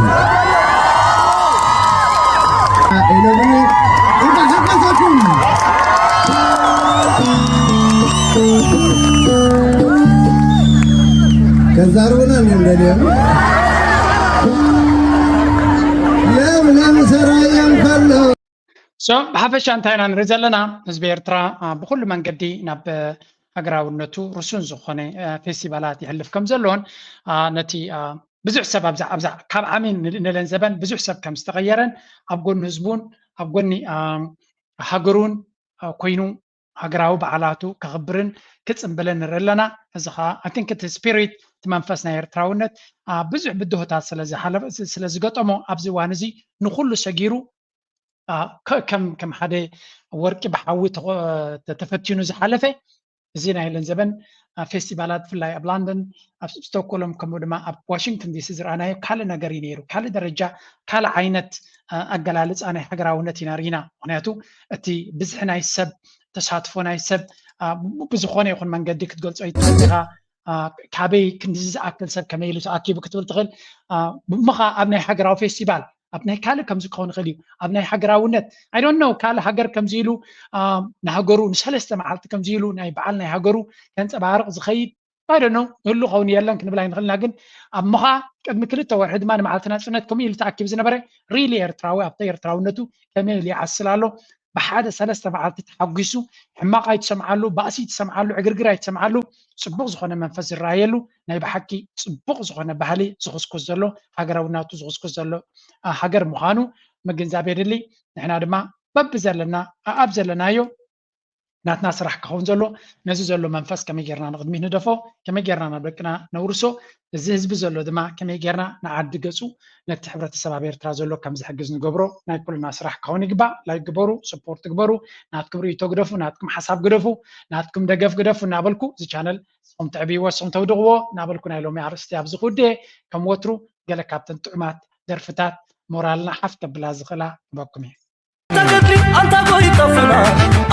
[SPEAKER 8] ኢሎምን እንታ ሓቀሰኩም ከዛሩና እንደለም ለምለም ሰራያም ከሎ
[SPEAKER 2] ብሓፈሻ እንታይ ኢና ንርኢ ዘለና ህዝቢ ኤርትራ ብኩሉ መንገዲ ናብ ሃገራውነቱ ርሱን ዝኾነ ፌስቲቫላት ይሕልፍ ከም ዘለዎን ነቲ ብዙሕ ሰብ ኣብዛ ካብ ዓመይ ንለን ዘበን ብዙሕ ሰብ ከም ዝተቐየረን ኣብ ጎኒ ህዝቡን ኣብ ጎኒ ሃገሩን ኮይኑ ሃገራዊ በዓላቱ ከኽብርን ክፅምብለን ንርኢ ኣለና እዚ ከዓ ኣይ ቲንክ እቲ ስፒሪት እቲ መንፈስ ናይ ኤርትራውነት ብዙሕ ብድሆታት ስለዝገጠሞ ኣብዚ እዋን እዚ ንኩሉ ሰጊሩ ከም ሓደ ወርቂ ብሓዊ ተፈቲኑ ዝሓለፈ እዚ ናይ ለን ዘበን ፌስቲቫላት ብፍላይ ኣብ ላንደን ኣብ ስቶክሆልም ከምኡ ድማ ኣብ ዋሽንግተን ዲሲ ዝረኣናዮ ካልእ ነገር እዩ ነይሩ ካልእ ደረጃ ካልእ ዓይነት ኣገላልፃ ናይ ሃገራውነት ኢና ርኢና ምክንያቱ እቲ ብዝሒ ናይ ሰብ ተሳትፎ ናይ ሰብ ብዝኾነ ይኹን መንገዲ ክትገልፆ ይትኽእልካ ካበይ ክንዲ ዝኣክል ሰብ ከመይ ኢሉ ተኣኪቡ ክትብል ትኽእል ብምኻ ኣብ ናይ ሃገራዊ ፌስቲቫል ኣብ ናይ ካልእ ከምዚ ክኸውን ይኽእል እዩ ኣብ ናይ ሃገራውነት ኣይ ዶንት ኖ ካልእ ሃገር ከምዚ ኢሉ ንሃገሩ ንሰለስተ መዓልቲ ከምዚ ኢሉ ናይ በዓል ናይ ሃገሩ ከንፀባርቕ ዝኸይድ ኣይ ዶንት ኖ ህሉ ኸውን የለን ክንብል ኣይንኽእልና ግን ኣብ ምኻ ቅድሚ 2 ወርሒ ድማ ንመዓልቲ ናፅነት ከምኡ ኢሉ ተኣኪቡ ዝነበረ ሪሊ ኤርትራዊ ኣብቲ ኤርትራውነቱ ከመይ ኢሉ ይዓስል ኣሎ ብሓደ 3 መዓልቲ ተሓጒሱ ሕማቕ ኣይትሰምዓሉ ባእሲ ትሰምዓሉ ዕግርግር ኣይትሰምዓሉ ፅቡቕ ዝኾነ መንፈስ ዝረኣየሉ ናይ ብሓቂ ፅቡቕ ዝኾነ ባህሊ ዝኽስኩስ ዘሎ ሃገራውነቱ ዝኽስኩስ ዘሎ ሃገር ምዃኑ ምግንዛብ የድሊ ንሕና ድማ በቢ ዘለና ኣብ ዘለናዮ ናትና ስራሕ ክኸውን ዘሎ ነዚ ዘሎ መንፈስ ከመይ ጌርና ንቅድሚት ንደፎ ከመይ ጌርና ናብ ደቅና ነውርሶ እዚ ህዝቢ ዘሎ ድማ ከመይ ጌርና ንዓዲ ገፁ ነቲ ሕብረተሰብ ኣብ ኤርትራ ዘሎ ከም ዝሕግዝ ንገብሮ ናይ ኩልና ስራሕ ክኸውን ይግባእ ላይ ግበሩ ሰፖርት ግበሩ ናትኩም ርእቶ ግደፉ ናትኩም ሓሳብ ግደፉ ናትኩም ደገፍ ግደፉ እናበልኩ እዚ ቻነል ንስኹም ትዕብይዎ ንስኹም ተውድቕዎ እናበልኩ ናይ ሎሚ ኣርእስቲ ኣብዚ ኩዴ ከም ወትሩ ገለ ካብተን ጥዑማት ደርፍታት ሞራልና ሓፍ ተብላ ዝኽእላ ክበኩም እየ
[SPEAKER 9] تقدري أنت قوي طفنا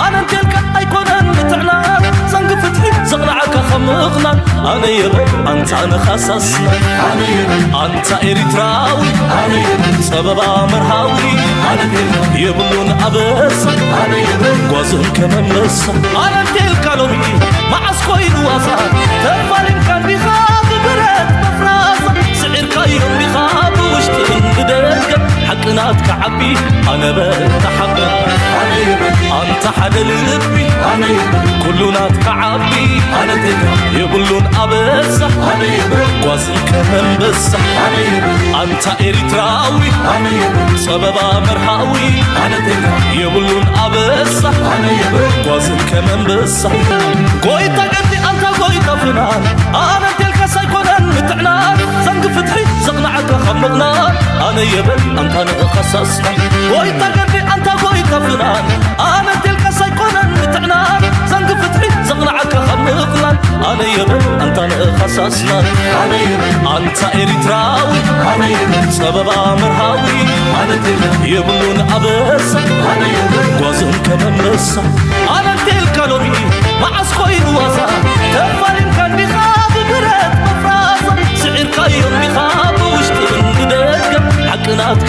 [SPEAKER 9] أنا تلك أيقونن بتعنا زنق فتحي زغلعك خمغنا أنا يبا أنت أنا خصصنا أنا يبا أنت إريتراوي أنا يبا سببا مرهاوي أنا تلك يبلون أبس أنا يبا قوزن كمان بس أنا تلك لومي مع سخوي الوفا تفالين كان بخاب برد بفرازة سعر كايهم بخاب واشتغن بدرجة حقنات كعبي أنا بتحقق أنت حد لبي كلنا كعبي أنا تلك يقولون أبس واسل كمان بس أنت إريتراوي سببا مرهاوي أنا تلك يقولون أبس واسل كمان بس قوي تقدي أنت قوي تفنان أنا تلك سيكونن متعنا زنق فتحي زغنعك خمقنا أنا يبل أنت نخصصنا قوي تقدي أنت قوي تفنان أنا تلك سيكونن متعنا زنق فتحي زغنعك خمقنا أنا يبل أنت نخصصنا أنت إريتراوي سببا مرهاوي أنا تلك يبلون أبس وزن كمان بس